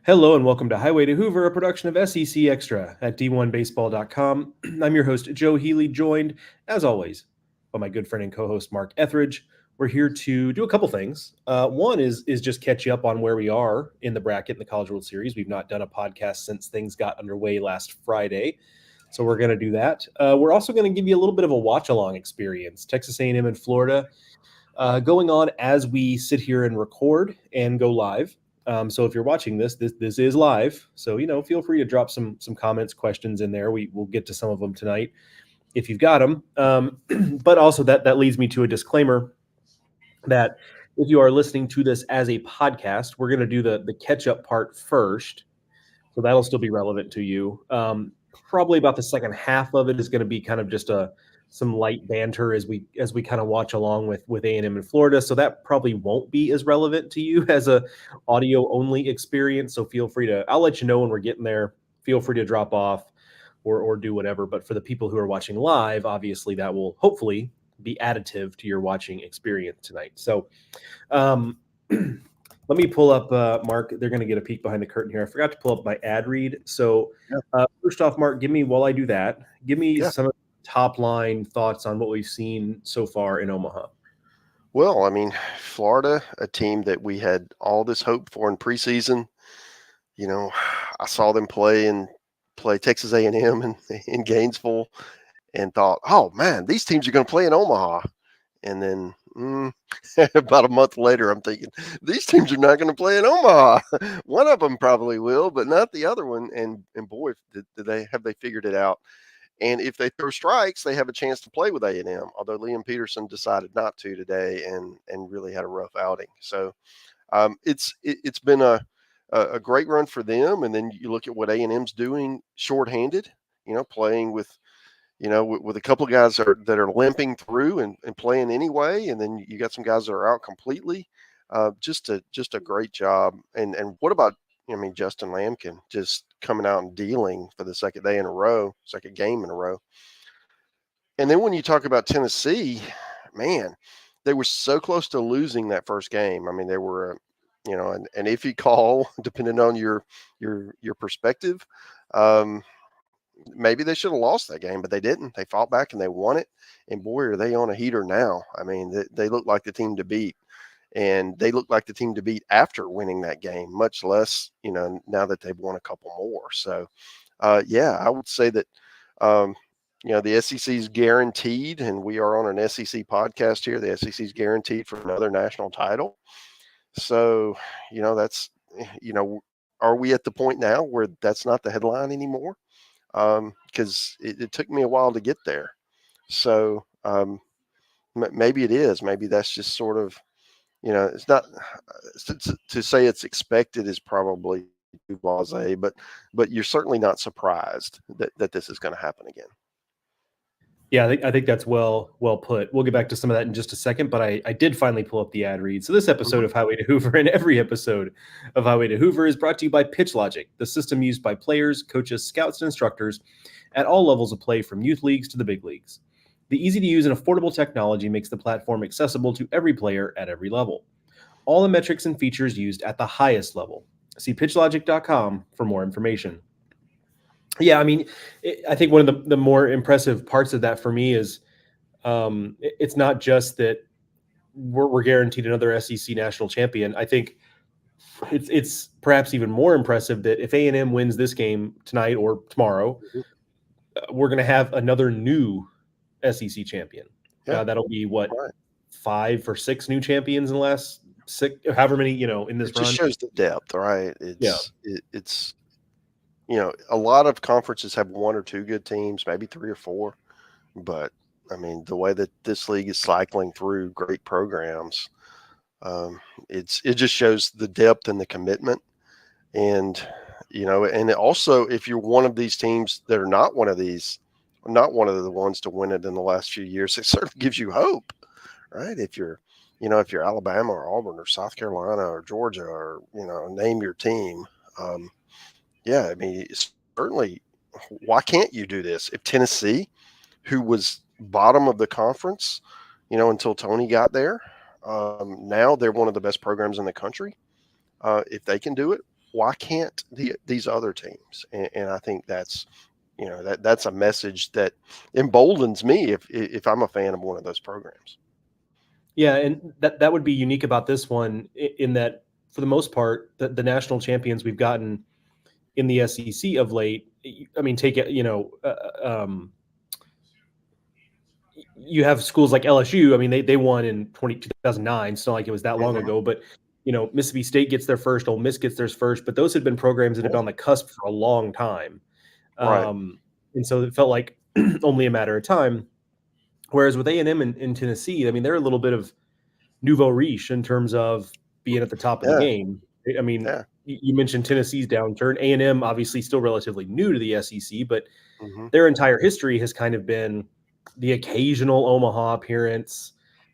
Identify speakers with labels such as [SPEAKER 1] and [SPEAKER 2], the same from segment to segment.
[SPEAKER 1] Hello and welcome to Highway to Hoover, a production of SEC Extra at D1Baseball.com. I'm your host, Joe Healy, joined, as always, by my good friend and co-host, Mark Etheridge. We're here to do a couple things. One is just catch you up on where we are in the bracket in the College World Series. We've not done a podcast since things got underway last Friday, so we're going to do that. We're also going to give you a little bit of a watch-along experience. Texas A&M and Florida going on as we sit here and record and go live. So if you're watching this is live. So, feel free to drop some comments, questions in there. We'll get to some of them tonight if you've got them. But also that leads me to a disclaimer that if you are listening to this as a podcast, we're going to do the catch up part first. So that'll still be relevant to you. Probably about the second half of it is going to be kind of just some light banter as we kind of watch along with A&M in Florida. So that probably won't be as relevant to you as a audio only experience. So feel free I'll let you know when we're getting there. Feel free to drop off or do whatever. But for the people who are watching live, obviously that will hopefully be additive to your watching experience tonight. So let me pull up, Mark. They're going to get a peek behind the curtain here. I forgot to pull up my ad read. So first off, Mark, while I do that, give me some top line thoughts on what we've seen so far in Omaha.
[SPEAKER 2] Well, I mean, Florida, a team that we had all this hope for in preseason. I saw them play Texas A&M in Gainesville and thought, oh man, these teams are going to play in Omaha. And then about a month later, I'm thinking these teams are not going to play in Omaha. One of them probably will, but not the other one. And boy, did they figured it out. And if they throw strikes, they have a chance to play with A&M, although Liam Peterson decided not to today and really had a rough outing. So it's been a great run for them. And then you look at what A&M's doing shorthanded, playing with a couple of guys that are limping through and playing anyway. And then you got some guys that are out completely. Just a great job. And what about, Justin Lampkin just coming out and dealing for the second game in a row. And then when you talk about Tennessee, man, they were so close to losing that first game. I mean, they were, an iffy call, depending on your perspective. Maybe they should have lost that game, but they didn't. They fought back and they won it. And boy, are they on a heater now. I mean, they look like the team to beat. And they look like the team to beat after winning that game, much less, now that they've won a couple more. So, I would say that, the SEC is guaranteed, and we are on an SEC podcast here. The SEC is guaranteed for another national title. So, that's, are we at the point now where that's not the headline anymore? Because it took me a while to get there. So maybe it is. Maybe that's just sort of, it's not to say it's expected is probably too blasé, but you're certainly not surprised that this is going to happen again.
[SPEAKER 1] Yeah, I think that's well put. We'll get back to some of that in just a second, but I did finally pull up the ad read. So this episode of Highway to Hoover and every episode of Highway to Hoover is brought to you by PitchLogic, the system used by players, coaches, scouts, and instructors at all levels of play from youth leagues to the big leagues. The easy-to-use and affordable technology makes the platform accessible to every player at every level. All the metrics and features used at the highest level. See pitchlogic.com for more information. Yeah, I mean, I think one of the more impressive parts of that for me is it's not just that we're guaranteed another SEC national champion. I think it's perhaps even more impressive that if A&M wins this game tonight or tomorrow, we're going to have another new SEC champion.
[SPEAKER 2] Yeah.
[SPEAKER 1] That'll be what, 5 or 6 new champions in the last 6, however many, in this
[SPEAKER 2] it
[SPEAKER 1] run.
[SPEAKER 2] Just shows the depth, right? It's a lot of conferences have 1 or 2 good teams, maybe 3 or 4, but I mean, the way that this league is cycling through great programs, it just shows the depth and the commitment. And, and also if you're one of these teams that are not one of the ones to win it in the last few years, it certainly gives you hope, right? If you're Alabama or Auburn or South Carolina or Georgia or, name your team. Yeah, I mean, certainly, why can't you do this? If Tennessee, who was bottom of the conference, until Tony got there, now they're one of the best programs in the country. If they can do it, why can't these other teams? And I think that's, that's a message that emboldens me if I'm a fan of one of those programs.
[SPEAKER 1] Yeah, and that would be unique about this one in that, for the most part, the national champions we've gotten in the SEC of late. I mean, take it, you have schools like LSU. I mean, they won in 2009. It's not like it was that long ago, but Mississippi State gets their first, Ole Miss gets theirs first, but those had been programs that had been on the cusp for a long time.
[SPEAKER 2] Right.
[SPEAKER 1] And so it felt like only a matter of time. Whereas with A&M in Tennessee, I mean, they're a little bit of nouveau riche in terms of being at the top of the game. I mean, you mentioned Tennessee's downturn. A&M obviously still relatively new to the SEC, but their entire history has kind of been the occasional Omaha appearance,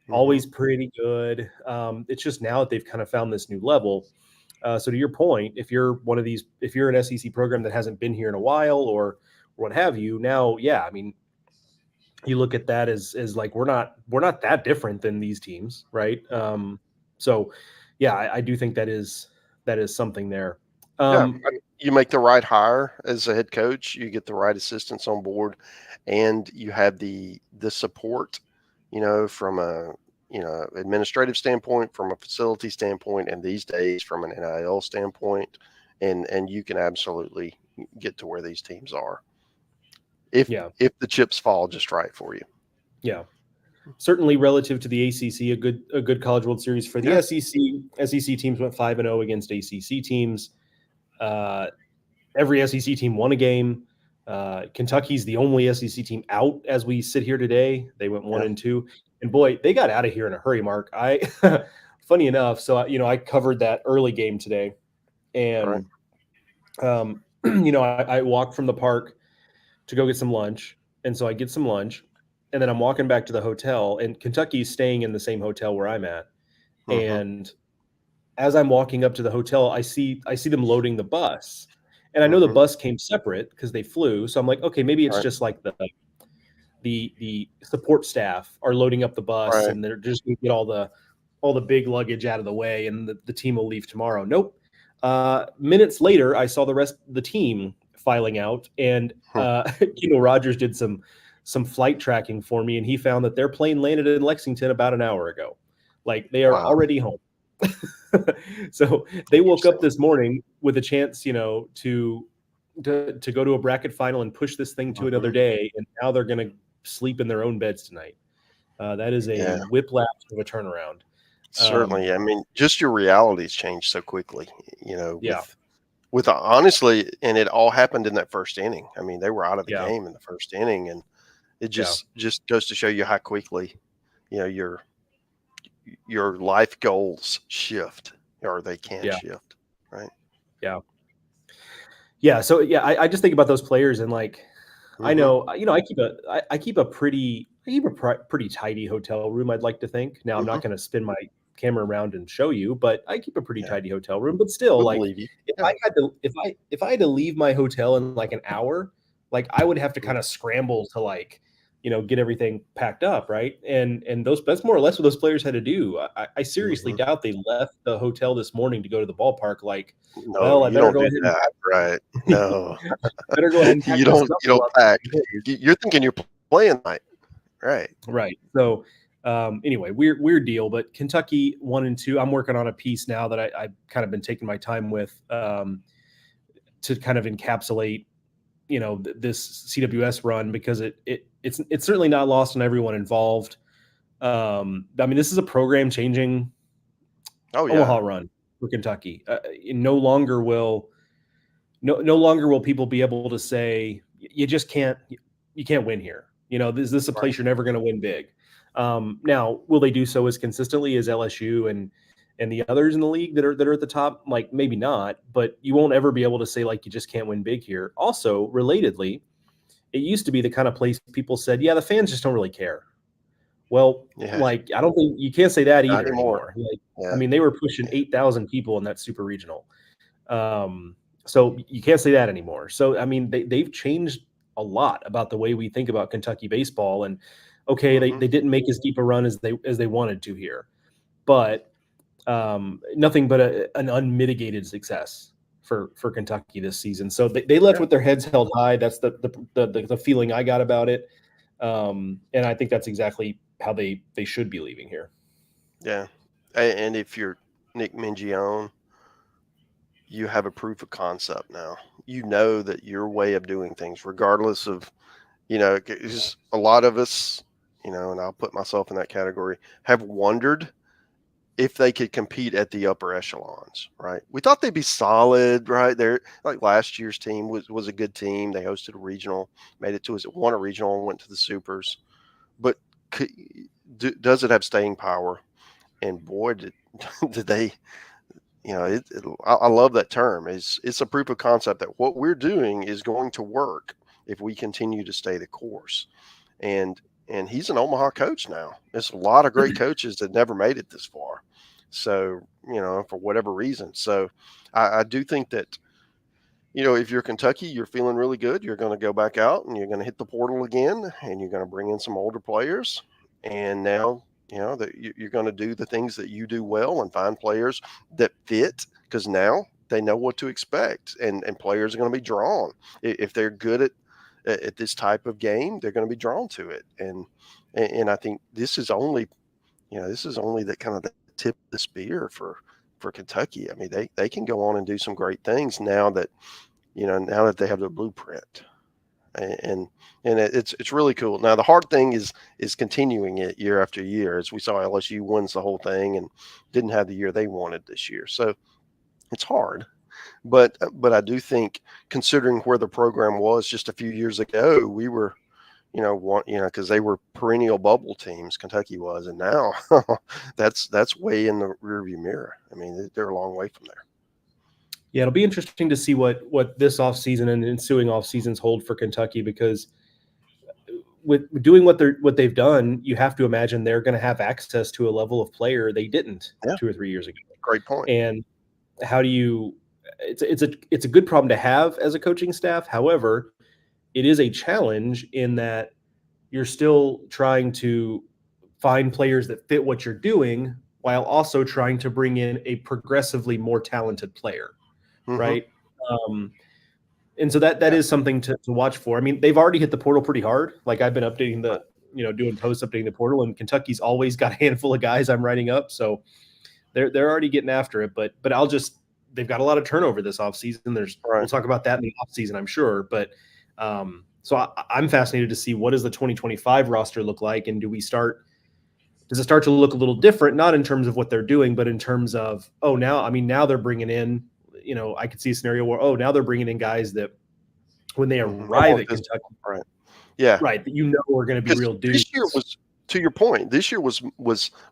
[SPEAKER 1] always pretty good. It's just now that they've kind of found this new level. So to your point, if you're an SEC program that hasn't been here in a while or what have you, now, I mean, you look at that as like we're not that different than these teams, right? So I do think that is something there.
[SPEAKER 2] You make the right hire as a head coach, you get the right assistants on board, and you have the support, from a administrative standpoint, from a facility standpoint, and these days from an NIL standpoint, and you can absolutely get to where these teams are if the chips fall just right for you.
[SPEAKER 1] Yeah. Certainly relative to the ACC, a good College World Series for the SEC. SEC teams went 5-0 against ACC teams. Every SEC team won a game. Kentucky's the only SEC team out as we sit here today. They went 1-2, and boy, they got out of here in a hurry. Mark, funny enough, so I covered that early game today, and I walked from the park to go get some lunch, and so I get some lunch. And then I'm walking back to the hotel, and Kentucky's staying in the same hotel where I'm at. And as I'm walking up to the hotel, I see them loading the bus. And I know the bus came separate because they flew. So I'm like, okay, maybe it's just like the support staff are loading up the bus and they're just going to get all the big luggage out of the way and the team will leave tomorrow. Nope. Minutes later, I saw the rest of the team filing out, and Rogers did some flight tracking for me, and he found that their plane landed in Lexington about an hour ago. Like, they are already home. So they woke up this morning with a chance, to go to a bracket final and push this thing to another day, and now they're going to sleep in their own beds tonight. That is a whiplash of a turnaround.
[SPEAKER 2] Certainly. I mean, just your realities change so quickly, with honestly, and it all happened in that first inning. I mean, they were out of the game in the first inning, and it just goes to show you how quickly, your life goals shift, or they can shift, right?
[SPEAKER 1] Yeah. So I just think about those players, and like, I know, I keep a pretty tidy hotel room. I'd like to think. Now I'm not going to spin my camera around and show you, but I keep a pretty tidy hotel room. But still, like, if I had to leave my hotel in like an hour, like, I would have to kind of scramble to, like, get everything packed up, right? And that's more or less what those players had to do. I seriously doubt they left the hotel this morning to go to the ballpark. Like,
[SPEAKER 2] no, I better go ahead. Right? No,
[SPEAKER 1] better go ahead and pack
[SPEAKER 2] you don't pack. You're thinking you're playing night, right?
[SPEAKER 1] Right. So anyway, weird deal. But Kentucky 1-2. I'm working on a piece now that I've kind of been taking my time with to kind of encapsulate this CWS run, because it's certainly not lost on everyone involved. I mean, this is a program changing Omaha run for Kentucky. No longer will people be able to say you can't win here. This is a place you're never going to win big. Now, will they do so as consistently as LSU and the others in the league that are at the top? Like, maybe not, but you won't ever be able to say, like, you just can't win big here. Also, relatedly, it used to be the kind of place people said, the fans just don't really care. Well, like, I don't think you can't say that either anymore. Like, I mean, they were pushing 8,000 people in that super regional. So you can't say that anymore. So, I mean, they've changed a lot about the way we think about Kentucky baseball. And okay, they didn't make as deep a run as they wanted to here, but nothing but an unmitigated success. for Kentucky this season. So they left with their heads held high. That's the feeling I got about it. And I think that's exactly how they should be leaving here.
[SPEAKER 2] Yeah. And if you're Nick Mingione, you have a proof of concept now. You know that your way of doing things, regardless of, because a lot of us, and I'll put myself in that category, have wondered if they could compete at the upper echelons, right? We thought they'd be solid, right? They're like last year's team was a good team. They hosted a regional, made it to won a regional and went to the supers. But does it have staying power? And boy, did they, I love that term. It's a proof of concept that what we're doing is going to work if we continue to stay the course. And he's an Omaha coach now. There's a lot of great coaches that never made it this far. So, for whatever reason. So I do think that, if you're Kentucky, you're feeling really good. You're going to go back out and you're going to hit the portal again and you're going to bring in some older players. And now, that you're going to do the things that you do well and find players that fit, because now they know what to expect and players are going to be drawn. If they're good at this type of game, they're going to be drawn to it. And I think this is only the kind of the tip of the spear for Kentucky. I mean, they can go on and do some great things now that they have the blueprint. And it's really cool. Now the hard thing is continuing it year after year, as we saw LSU wins the whole thing and didn't have the year they wanted this year. So it's hard, but I do think, considering where the program was just a few years ago, we were, because they were perennial bubble teams, Kentucky was, and now that's way in the rearview mirror. I mean, they're a long way from there.
[SPEAKER 1] Yeah, it'll be interesting to see what this offseason and ensuing off seasons hold for Kentucky, because with doing what they've done, you have to imagine they're going to have access to a level of player they didn't 2 or 3 years ago.
[SPEAKER 2] Great point.
[SPEAKER 1] And how do you? It's a good problem to have as a coaching staff. However, it is a challenge in that you're still trying to find players that fit what you're doing while also trying to bring in a progressively more talented player.
[SPEAKER 2] Mm-hmm.
[SPEAKER 1] Right. And so that is something to watch for. I mean, they've already hit the portal pretty hard. Like, I've been updating doing posts updating the portal, and Kentucky's always got a handful of guys I'm writing up. So they're already getting after it. But they've got a lot of turnover this offseason. We'll talk about that in the offseason, I'm sure. But so I'm fascinated to see, what does the 2025 roster look like, and does it start to look a little different, not in terms of what they're doing, but in terms of, now they're bringing in, I could see a scenario where, now they're bringing in guys that when they arrive at Kentucky,
[SPEAKER 2] right? Yeah,
[SPEAKER 1] right, that are going to be real dudes.
[SPEAKER 2] This year was, to your point, this year was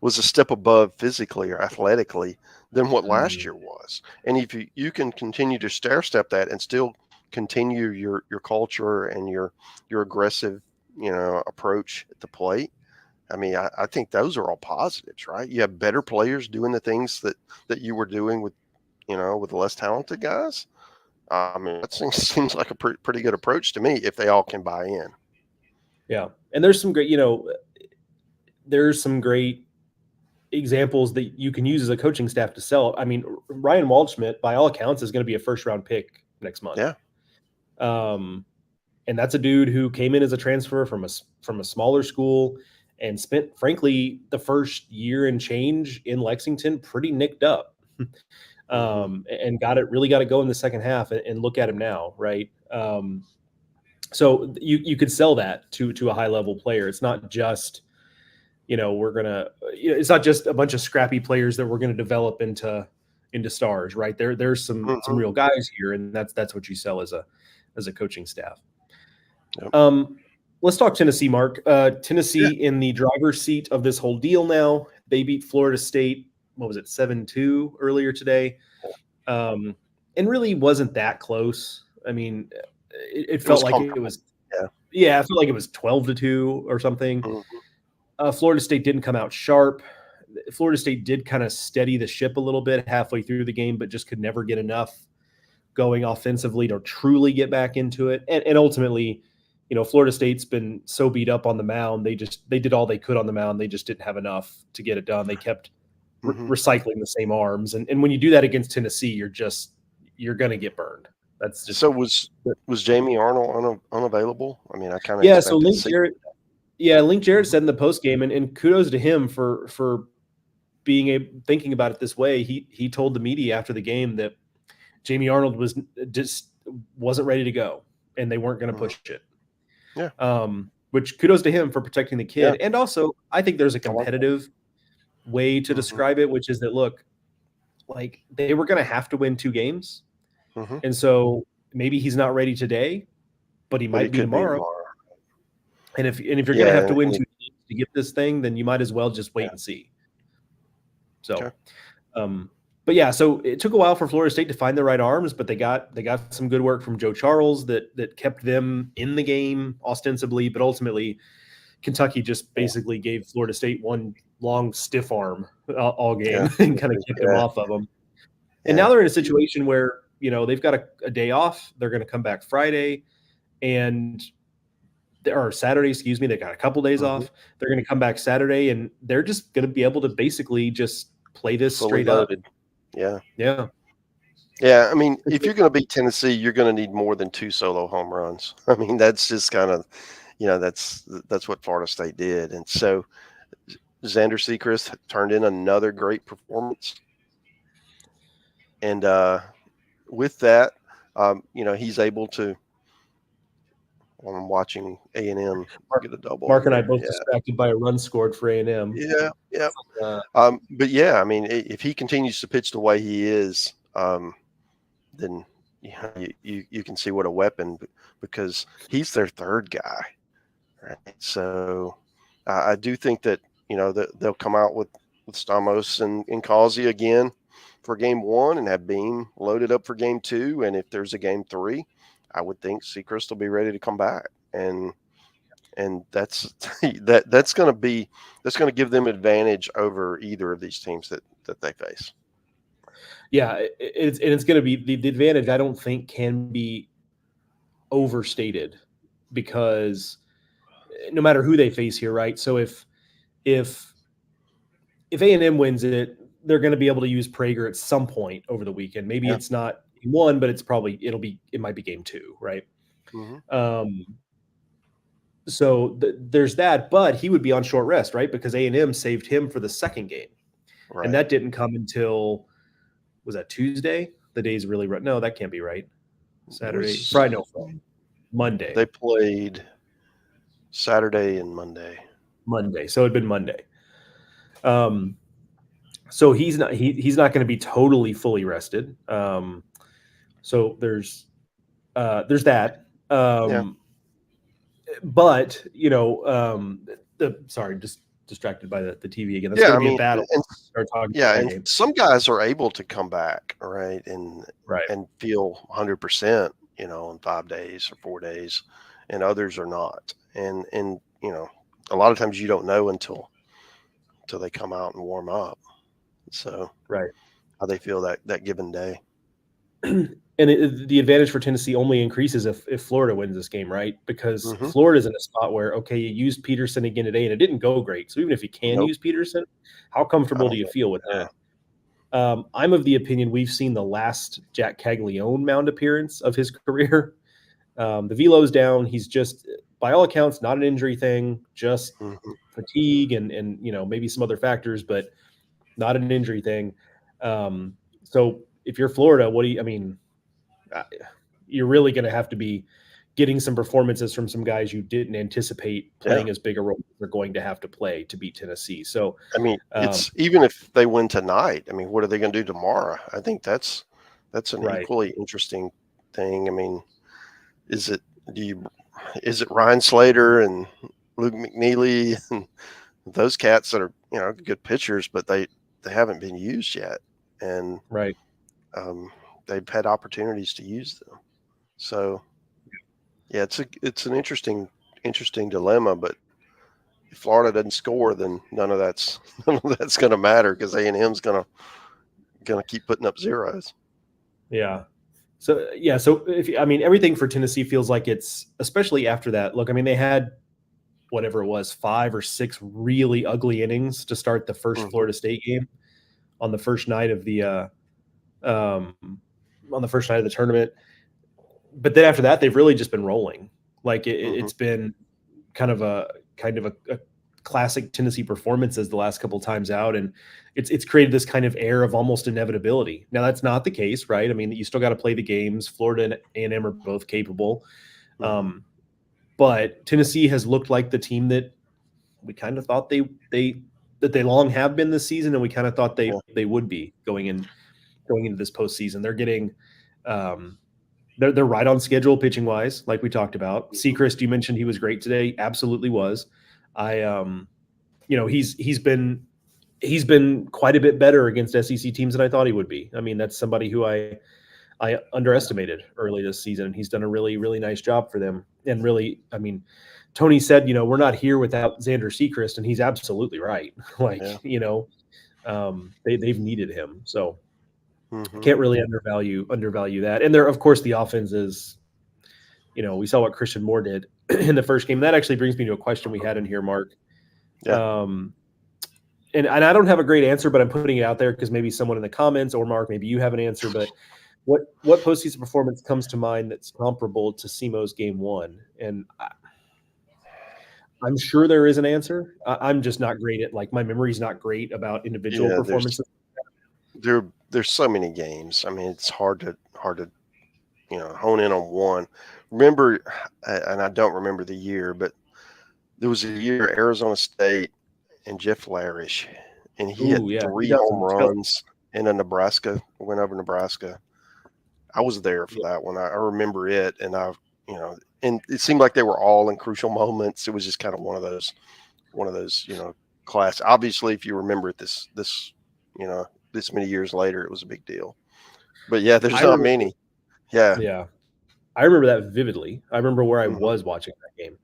[SPEAKER 2] a step above physically or athletically than what last year was. And if you can continue to stair step that and still continue your culture and your aggressive approach at the plate, I mean, I think those are all positives, right? You have better players doing the things that you were doing with with less talented guys. I mean, that seems like a pretty good approach to me, if they all can buy in.
[SPEAKER 1] Yeah, and there's some great examples that you can use as a coaching staff to sell. I mean, Ryan Waldschmidt, by all accounts, is going to be a first-round pick next month.
[SPEAKER 2] Yeah.
[SPEAKER 1] And that's a dude who came in as a transfer from a smaller school and spent, frankly, the first year and change in Lexington pretty nicked up. And really got to go in the second half, and look at him now, right? So you could sell that to a high level player. It's not just, it's not just a bunch of scrappy players that we're going to develop into stars, right? There's some real guys here, and that's what you sell as a coaching staff. Yep. Let's talk Tennessee, Mark. Tennessee in the driver's seat of this whole deal now. They beat Florida State, what was it, 7-2 earlier today, and really wasn't that close. I mean, it felt like it was. Yeah, I felt like it was 12-2 or something. Mm-hmm. Florida State didn't come out sharp. Florida State did kind of steady the ship a little bit halfway through the game, but just could never get enough going offensively to truly get back into it. And ultimately, Florida State's been so beat up on the mound. They did all they could on the mound. They just didn't have enough to get it done. They kept recycling the same arms. And when you do that against Tennessee, you're you're going to get burned. That's just
[SPEAKER 2] So was Jamie Arnold unavailable? I mean, I kind of
[SPEAKER 1] yeah. So
[SPEAKER 2] expected to see.
[SPEAKER 1] Link Jarrett said in the post game, and kudos to him for thinking about it this way. He told the media after the game that Jamie Arnold wasn't ready to go, and they weren't going to push it.
[SPEAKER 2] Yeah.
[SPEAKER 1] Which kudos to him for protecting the kid.
[SPEAKER 2] Yeah.
[SPEAKER 1] And also, I think there's a competitive way to describe it, which is that, look, like they were going to have to win 2 games. And so maybe he's not ready today, but he might be tomorrow. And if you're going to have to win 2 games to get this thing, then you might as well just wait and see. So, but yeah, so it took a while for Florida State to find the right arms, but they got some good work from Joe Charles that kept them in the game ostensibly, but ultimately Kentucky just basically gave Florida State one long stiff arm all game and kind of kept them off of them. And now they're in a situation where, they've got a day off. They're going to come back Friday or Saturday, excuse me. They got a couple days off. They're going to come back Saturday, and they're just going to be able to basically just play this
[SPEAKER 2] fully
[SPEAKER 1] straight
[SPEAKER 2] loaded.
[SPEAKER 1] up.
[SPEAKER 2] Yeah. I mean, if you're going to beat Tennessee, you're going to need more than 2 solo home runs. I mean, that's just kind of, that's what Florida State did. And so Xander Sechrist turned in another great performance. And with that, he's able to. I'm watching A&M get a double.
[SPEAKER 1] Mark and I both distracted by a run scored for A&M.
[SPEAKER 2] Yeah. But I mean, if he continues to pitch the way he is, then you can see what a weapon, because he's their third guy, right? So I do think that they'll come out with Stamos and Causey again for game 1 and have Beam loaded up for game 2, and if there's a game 3, I would think Sechrist will be ready to come back, and that's that's going to give them advantage over either of these teams that they face.
[SPEAKER 1] Yeah, it's going to be the advantage. I don't think can be overstated, because no matter who they face here, right? So if A&M wins it, they're going to be able to use Prager at some point over the weekend. Maybe it's not game 1, but it might be game 2, right? So there's that, but he would be on short rest, right? Because A&M saved him for the second game, and that didn't come until, was that Tuesday? The day's really right. No, that can't be right. Saturday, Friday, no, Monday.
[SPEAKER 2] They played Saturday and Monday.
[SPEAKER 1] So it'd been Monday. So he's not going to be totally fully rested. So there's that. But sorry, just distracted by the TV again. That's going to be a battle.
[SPEAKER 2] And some guys are able to come back, right, and feel 100%, in 5 days or 4 days, and others are not. And a lot of times you don't know until they come out and warm up. So how they feel that given day.
[SPEAKER 1] And the advantage for Tennessee only increases if Florida wins this game, right? Because Florida's in a spot where, okay, you used Peterson again today, and it didn't go great. So even if you can use Peterson, how comfortable do you feel with that? I'm of the opinion we've seen the last Jack Caglione mound appearance of his career. The velo's down. He's just, by all accounts, not an injury thing, just fatigue and maybe some other factors, but not an injury thing. So if you're Florida, you're really going to have to be getting some performances from some guys you didn't anticipate playing as big a role as they're going to have to play to beat Tennessee. So,
[SPEAKER 2] it's even if they win tonight, what are they going to do tomorrow? I think that's an equally interesting thing. Is it Ryan Slater and Luke McNeely and those cats that are, good pitchers, but they haven't been used yet. And they've had opportunities to use them. So it's an interesting dilemma, but if Florida doesn't score, then none of that's going to matter, because A&M's going to keep putting up zeros.
[SPEAKER 1] Yeah. So everything for Tennessee feels like it's, especially after that. Look, they had whatever it was, 5 or 6 really ugly innings to start the first Florida State game on the first night of the on the first night of the tournament. But then after that, they've really just been rolling. Like it's been kind of a classic Tennessee performances the last couple of times out, and it's created this kind of air of almost inevitability. Now that's not the case, right? I mean, you still got to play the games. Florida and A&M are both capable, but Tennessee has looked like the team that we kind of thought they long have been this season, and we kind of thought they would be going into this postseason. They're getting they're right on schedule pitching wise, like we talked about. Sechrist, you mentioned he was great today. Absolutely was. He's been quite a bit better against SEC teams than I thought he would be. I mean, that's somebody who I underestimated early this season, and he's done a really, really nice job for them. And really, I mean, Tony said, we're not here without Xander Sechrist, and he's absolutely right. They've needed him. So can't really undervalue that. And there, of course, the offense is, we saw what Christian Moore did in the first game. That actually brings me to a question we had in here, Mark.
[SPEAKER 2] Yeah.
[SPEAKER 1] And I don't have a great answer, but I'm putting it out there because maybe someone in the comments, or Mark, maybe you have an answer. But what postseason performance comes to mind that's comparable to SEMO's game one? And I'm sure there is an answer. I'm just not great at, my memory's not great about individual performances.
[SPEAKER 2] There's so many games. I mean, it's hard to hone in on one. Remember, and I don't remember the year, but there was a year Arizona State and Jeff Larish, and he had 3 home runs in a Nebraska, went over Nebraska. I was there for that one. I remember it, and and it seemed like they were all in crucial moments. It was just kind of one of those class. Obviously, if you remember it this many years later, it was a big deal. But yeah, there's not many. Yeah.
[SPEAKER 1] Yeah. I remember that vividly. I remember where I was watching that game.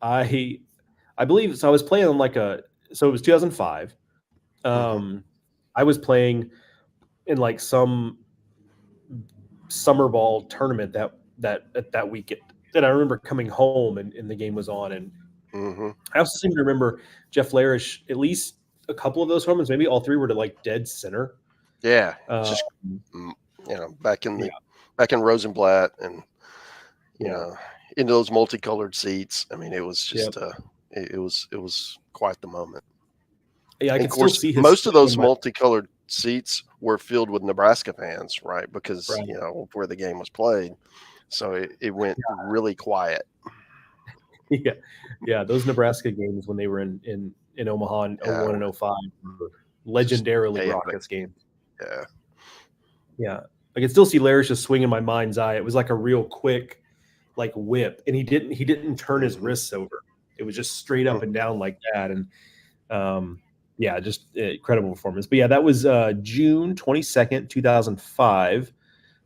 [SPEAKER 1] I believe so. I was playing on so it was 2005. I was playing in some summer ball tournament that weekend. And I remember coming home and the game was on. And I also seem to remember Jeff Larish, at least a couple of those home runs, maybe all 3 were to dead center.
[SPEAKER 2] Yeah. Just back in Rosenblatt and into those multicolored seats. I mean, it was just it was quite the moment.
[SPEAKER 1] Yeah, I can still see
[SPEAKER 2] most of those multicolored seats were filled with Nebraska fans, right? Because where the game was played, so it went really quiet.
[SPEAKER 1] Yeah, those Nebraska games when they were in Omaha in 01 and 05 were legendarily raucous games. Yeah. I can still see Larish just swing in my mind's eye. It was like a real quick, whip, and he didn't turn his wrists over. It was just straight up and down like that, and just incredible performance. But yeah, that was June 22nd, 2005.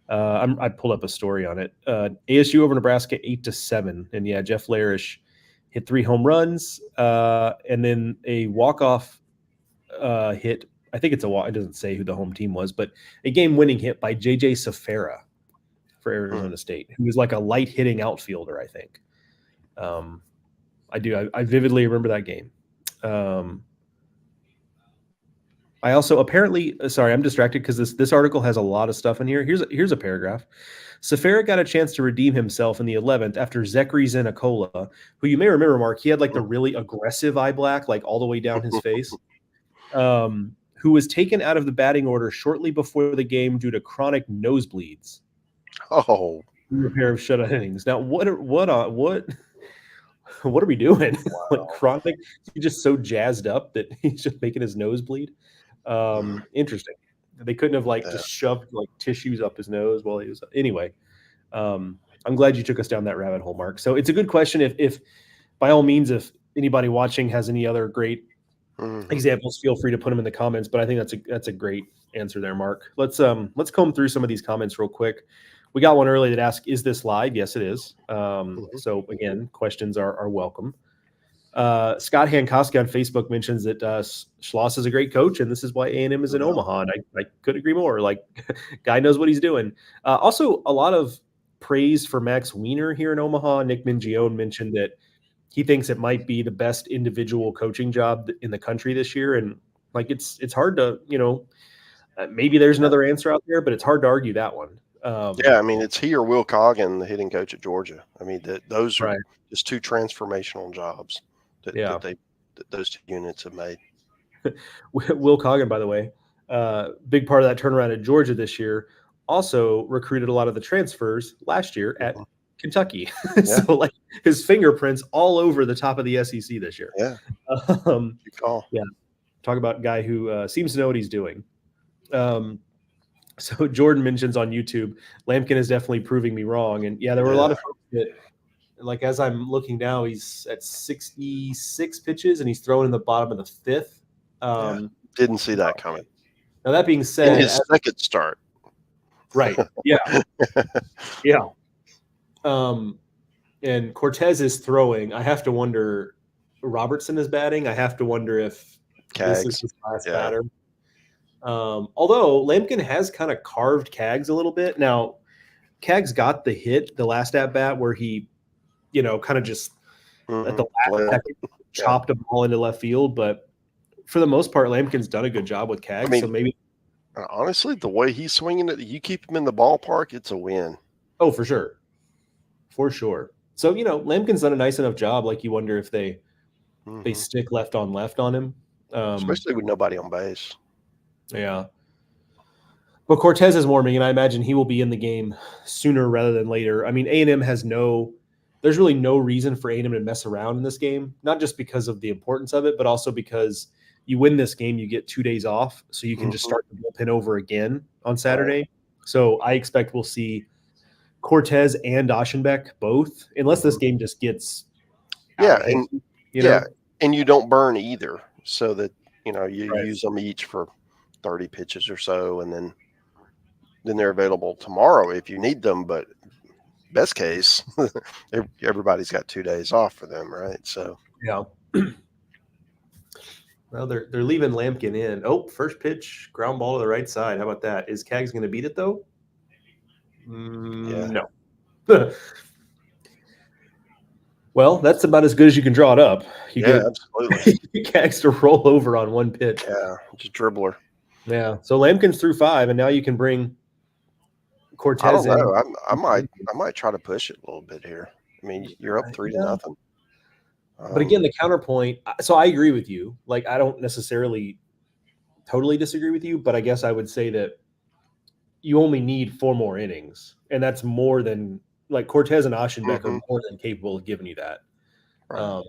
[SPEAKER 1] I pulled up a story on it. ASU over Nebraska 8-7, and Jeff Larish hit 3 home runs, and then a walk-off hit. I think it's a walk. It doesn't say who the home team was, but a game-winning hit by J.J. Safera for Arizona State, who was like a light-hitting outfielder, I think. I vividly remember that game. I also apparently, sorry, I'm distracted because this article has a lot of stuff in here. Here's a paragraph. Safera got a chance to redeem himself in the 11th after Zachary Zenicola, who you may remember, Mark, he had the really aggressive eye black, all the way down his face. Who was taken out of the batting order shortly before the game due to chronic nosebleeds.
[SPEAKER 2] Oh,
[SPEAKER 1] a pair of shutout innings. Now, what are we doing? Chronic? He's just so jazzed up that he's just making his nose bleed. Interesting. They couldn't have just shoved tissues up his nose while he was. Anyway, I'm glad you took us down that rabbit hole, Mark. So it's a good question. If by all means, if anybody watching has any other great examples, feel free to put them in the comments. But I think that's a great answer there, Mark. Let's comb through some of these comments real quick. We got one early that asked, "Is this live?" Yes, it is. So again, questions are welcome. Scott Hankoski on Facebook mentions that Schloss is a great coach, and this is why A&M is in Omaha. And I could agree more. Guy knows what he's doing. Also, a lot of praise for Max Weiner here in Omaha. Nick Mingione mentioned that he thinks it might be the best individual coaching job in the country this year. And it's hard to, Maybe there's another answer out there, but it's hard to argue that one.
[SPEAKER 2] Yeah, I mean, it's he or Will Coggin, the hitting coach at Georgia. I mean, those are
[SPEAKER 1] Right.
[SPEAKER 2] just two transformational jobs that
[SPEAKER 1] Yeah.
[SPEAKER 2] those two units have made.
[SPEAKER 1] Will Coggin, by the way, big part of that turnaround at Georgia this year, also recruited a lot of the transfers last year at Kentucky.
[SPEAKER 2] Yeah.
[SPEAKER 1] So like his fingerprints all over the top of the SEC this year.
[SPEAKER 2] Yeah.
[SPEAKER 1] Um,
[SPEAKER 2] Good call.
[SPEAKER 1] yeah. Talk about a guy who seems to know what he's doing. So Jordan mentions on YouTube, Lampkin is definitely proving me wrong. And yeah, there were a lot of folks that, like, as I'm looking now, he's at 66 pitches and he's throwing in the bottom of the fifth.
[SPEAKER 2] Didn't see that coming.
[SPEAKER 1] Now, that being
[SPEAKER 2] In
[SPEAKER 1] said,
[SPEAKER 2] his second start.
[SPEAKER 1] right. Yeah. Yeah. And Cortez is throwing. I have to wonder, Robertson is batting. I have to wonder if this is his last batter. Although Lampkin has kind of carved Kaggs a little bit. Now, Kaggs got the hit the last at bat where he, kind of just at the last second chopped a ball into left field. But for the most part, Lampkin's done a good job with Kaggs.
[SPEAKER 2] I mean,
[SPEAKER 1] so maybe
[SPEAKER 2] honestly, the way he's swinging it, you keep him in the ballpark, it's a win.
[SPEAKER 1] Oh, for sure. For sure. So, Lampkin's done a nice enough job. Like, you wonder if they stick left on him.
[SPEAKER 2] Especially with nobody on base.
[SPEAKER 1] Yeah. But Cortez is warming, and I imagine he will be in the game sooner rather than later. I mean, A&M there's really no reason for A&M to mess around in this game, not just because of the importance of it, but also because you win this game, you get 2 days off, so you can just start the bullpen over again on Saturday. Right. So I expect we'll see Cortez and Aschenbeck both, unless this game just gets
[SPEAKER 2] and you don't burn either, so that you use them each for 30 pitches or so, and then they're available tomorrow if you need them. But best case, everybody's got 2 days off for them, right? So
[SPEAKER 1] yeah. Well, they're leaving Lampkin in. Oh, first pitch, ground ball to the right side. How about that? Is Kaggs going to beat it though? No. Well, that's about as good as you can draw it up. You get
[SPEAKER 2] absolutely.
[SPEAKER 1] Kaggs to roll over on one pitch.
[SPEAKER 2] Yeah, just dribbler.
[SPEAKER 1] Yeah. So Lampkin's through 5, and now you can bring Cortez in.
[SPEAKER 2] I don't know. I might try to push it a little bit here. I mean, you're up 3-0.
[SPEAKER 1] But again, the counterpoint. So I agree with you. Like, I don't necessarily totally disagree with you, but I guess I would say that you only need 4 more innings, and that's more than like Cortez and Aschenbeck are more than capable of giving you that.
[SPEAKER 2] Right.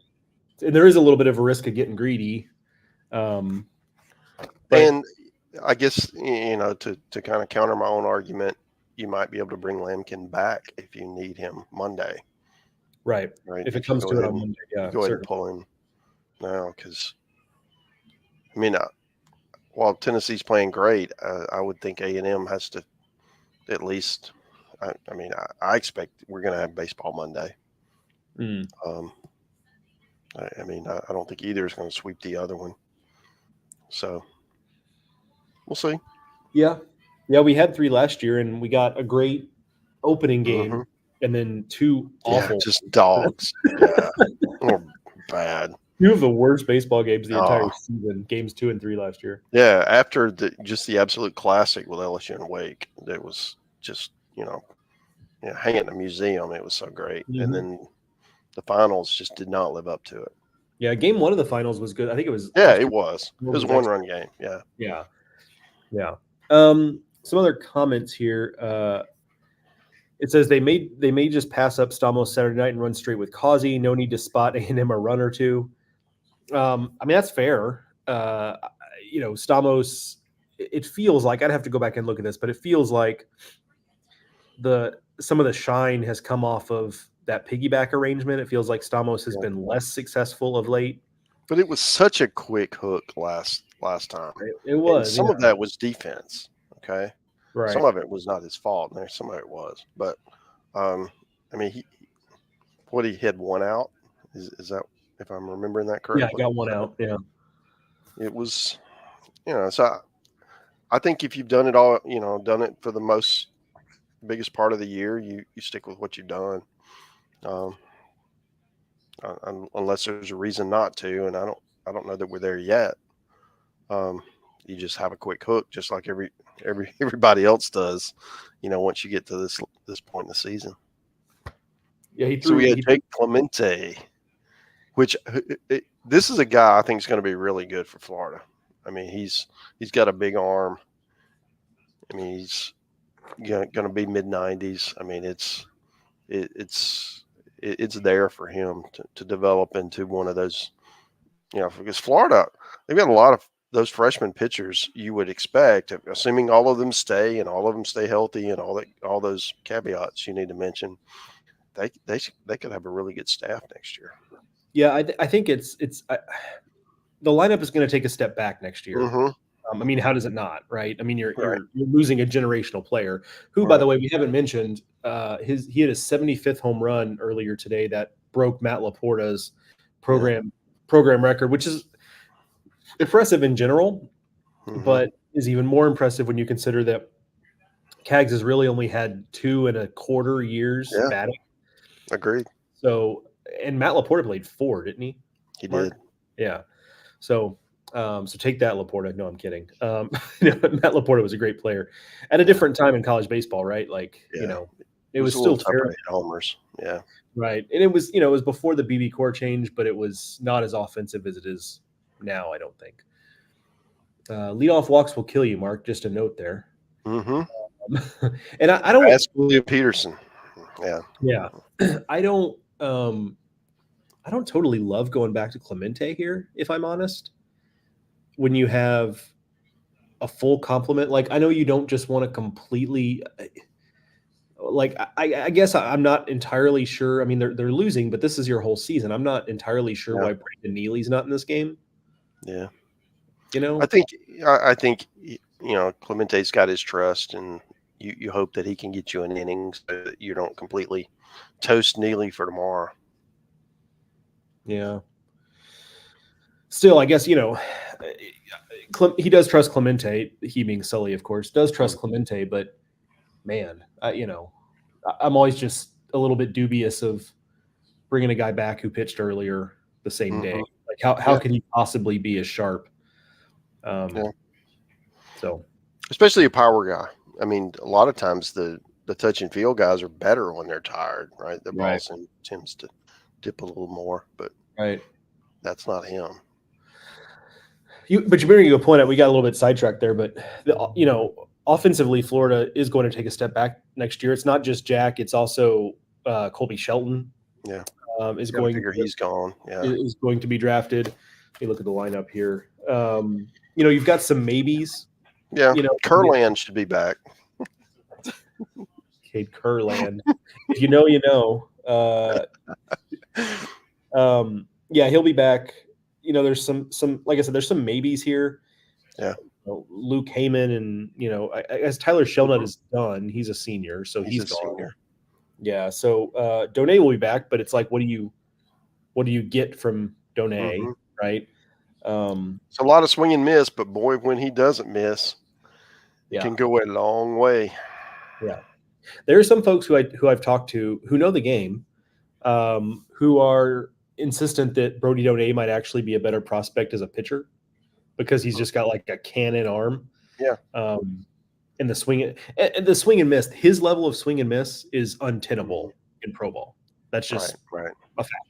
[SPEAKER 1] And there is a little bit of a risk of getting greedy.
[SPEAKER 2] And I guess, to kind of counter my own argument, you might be able to bring Lampkin back if you need him Monday.
[SPEAKER 1] Right. If it comes to it on Monday,
[SPEAKER 2] go ahead and pull him now, because, I mean, while Tennessee's playing great, I would think A&M has to at least. I expect we're going to have baseball Monday. I don't think either is going to sweep the other one. So we'll see.
[SPEAKER 1] Yeah. We had 3 last year, and we got a great opening game, and then 2 awful.
[SPEAKER 2] Just dogs. Or bad.
[SPEAKER 1] 2 of the worst baseball games the entire season. Games 2 and 3 last year.
[SPEAKER 2] Yeah, after the absolute classic with LSU and Wake, that was just hang it in a museum. It was so great, and then the finals just did not live up to it.
[SPEAKER 1] Yeah, game 1 of the finals was good. I think it was.
[SPEAKER 2] Yeah, it was. It was a 1-run game. Yeah.
[SPEAKER 1] Some other comments here. It says they may just pass up Stamos Saturday night and run straight with Causey. No need to spot A&M a run or 2. That's fair. Stamos. It feels like, I'd have to go back and look at this, but it feels like some of the shine has come off of that piggyback arrangement. It feels like Stamos has been less successful of late.
[SPEAKER 2] But it was such a quick hook last time.
[SPEAKER 1] It was.
[SPEAKER 2] And some of that was defense. Okay.
[SPEAKER 1] Right.
[SPEAKER 2] Some of it was not his fault. And some of it was. But he had 1 out. Is that, if I'm remembering that correctly?
[SPEAKER 1] Yeah, got 1 out. Yeah.
[SPEAKER 2] It was, so I think if you've done it all, done it for the biggest part of the year, you stick with what you've done. Unless there's a reason not to, and I don't know that we're there yet. You just have a quick hook, just like everybody else does. Once you get to this point in the season.
[SPEAKER 1] Yeah, he
[SPEAKER 2] So
[SPEAKER 1] threw.
[SPEAKER 2] we had
[SPEAKER 1] He,
[SPEAKER 2] Jake Clemente, which this is a guy I think is going to be really good for Florida. I mean, he's got a big arm. I mean, he's going to be mid-90s. I mean, it's there for him to develop into one of those. Because Florida, they've got a lot of those freshman pitchers you would expect, assuming all of them stay and all of them stay healthy and all those caveats you need to mention. They could have a really good staff next year.
[SPEAKER 1] yeah, I think it's the lineup is going to take a step back next year.
[SPEAKER 2] Mm-hmm.
[SPEAKER 1] I mean, how does it not, right? I mean,
[SPEAKER 2] Right.
[SPEAKER 1] you're losing a generational player who, by the way, we haven't mentioned. He had his 75th home run earlier today that broke Matt Laporta's program record, which is impressive in general, but is even more impressive when you consider that Kaggs has really only had 2.25 years batting.
[SPEAKER 2] Agreed.
[SPEAKER 1] So, and Matt Laporta played 4, didn't he?
[SPEAKER 2] He
[SPEAKER 1] Mark?
[SPEAKER 2] did.
[SPEAKER 1] Yeah. So take that, Laporta. No, I'm kidding. Matt Laporta was a great player at a different time in college baseball, right? Like, it was
[SPEAKER 2] a
[SPEAKER 1] still
[SPEAKER 2] little tougher
[SPEAKER 1] fair,
[SPEAKER 2] to hit homers. Yeah.
[SPEAKER 1] right? And it was, it was before the BB core change, but it was not as offensive as it is now, I don't think. Leadoff walks will kill you, Mark. Just a note there.
[SPEAKER 2] Mm-hmm.
[SPEAKER 1] And I don't
[SPEAKER 2] ask William Peterson.
[SPEAKER 1] Yeah. I don't totally love going back to Clemente here, if I'm honest. When you have a full complement, like I know you don't just want to completely, like I guess I'm not entirely sure. I mean, they're losing, but this is your whole season. I'm not entirely sure why Brandon Neely's not in this game.
[SPEAKER 2] Yeah.
[SPEAKER 1] I
[SPEAKER 2] think Clemente's got his trust, and you hope that he can get you an inning so that you don't completely toast Neely for tomorrow.
[SPEAKER 1] Yeah. Still, I guess, he does trust Clemente, he being Sully, of course, does trust Clemente, but man, I'm always just a little bit dubious of bringing a guy back who pitched earlier the same day. Like how can he possibly be as sharp? So,
[SPEAKER 2] especially a power guy. I mean, a lot of times the touch and feel guys are better when they're tired, right? The ball tends to dip a little more, but that's not him.
[SPEAKER 1] But you're bringing a point out. We got a little bit sidetracked there, but offensively, Florida is going to take a step back next year. It's not just Jack; it's also Colby Shelton.
[SPEAKER 2] Yeah,
[SPEAKER 1] is going.
[SPEAKER 2] He's gone. Yeah,
[SPEAKER 1] is going to be drafted. Let me look at the lineup here. You've got some maybes.
[SPEAKER 2] Yeah, Kurland should be back.
[SPEAKER 1] Cade Kurland. If you know, you know. Yeah, he'll be back. There's some like I said, there's some maybes here.
[SPEAKER 2] Yeah.
[SPEAKER 1] Luke Heyman and I guess Tyler Shelnut is done. He's a senior, so he's gone.
[SPEAKER 2] Senior.
[SPEAKER 1] Yeah. So Donay will be back, but it's like, what do you get from Donay, right?
[SPEAKER 2] It's a lot of swing and miss, but boy, when he doesn't miss, it can go a long way.
[SPEAKER 1] Yeah. There are some folks who I've talked to who know the game, who are insistent that Brody Donay might actually be a better prospect as a pitcher because he's just got like a cannon arm.
[SPEAKER 2] Yeah.
[SPEAKER 1] And the swing and miss, his level of swing and miss is untenable in pro ball. That's just a fact.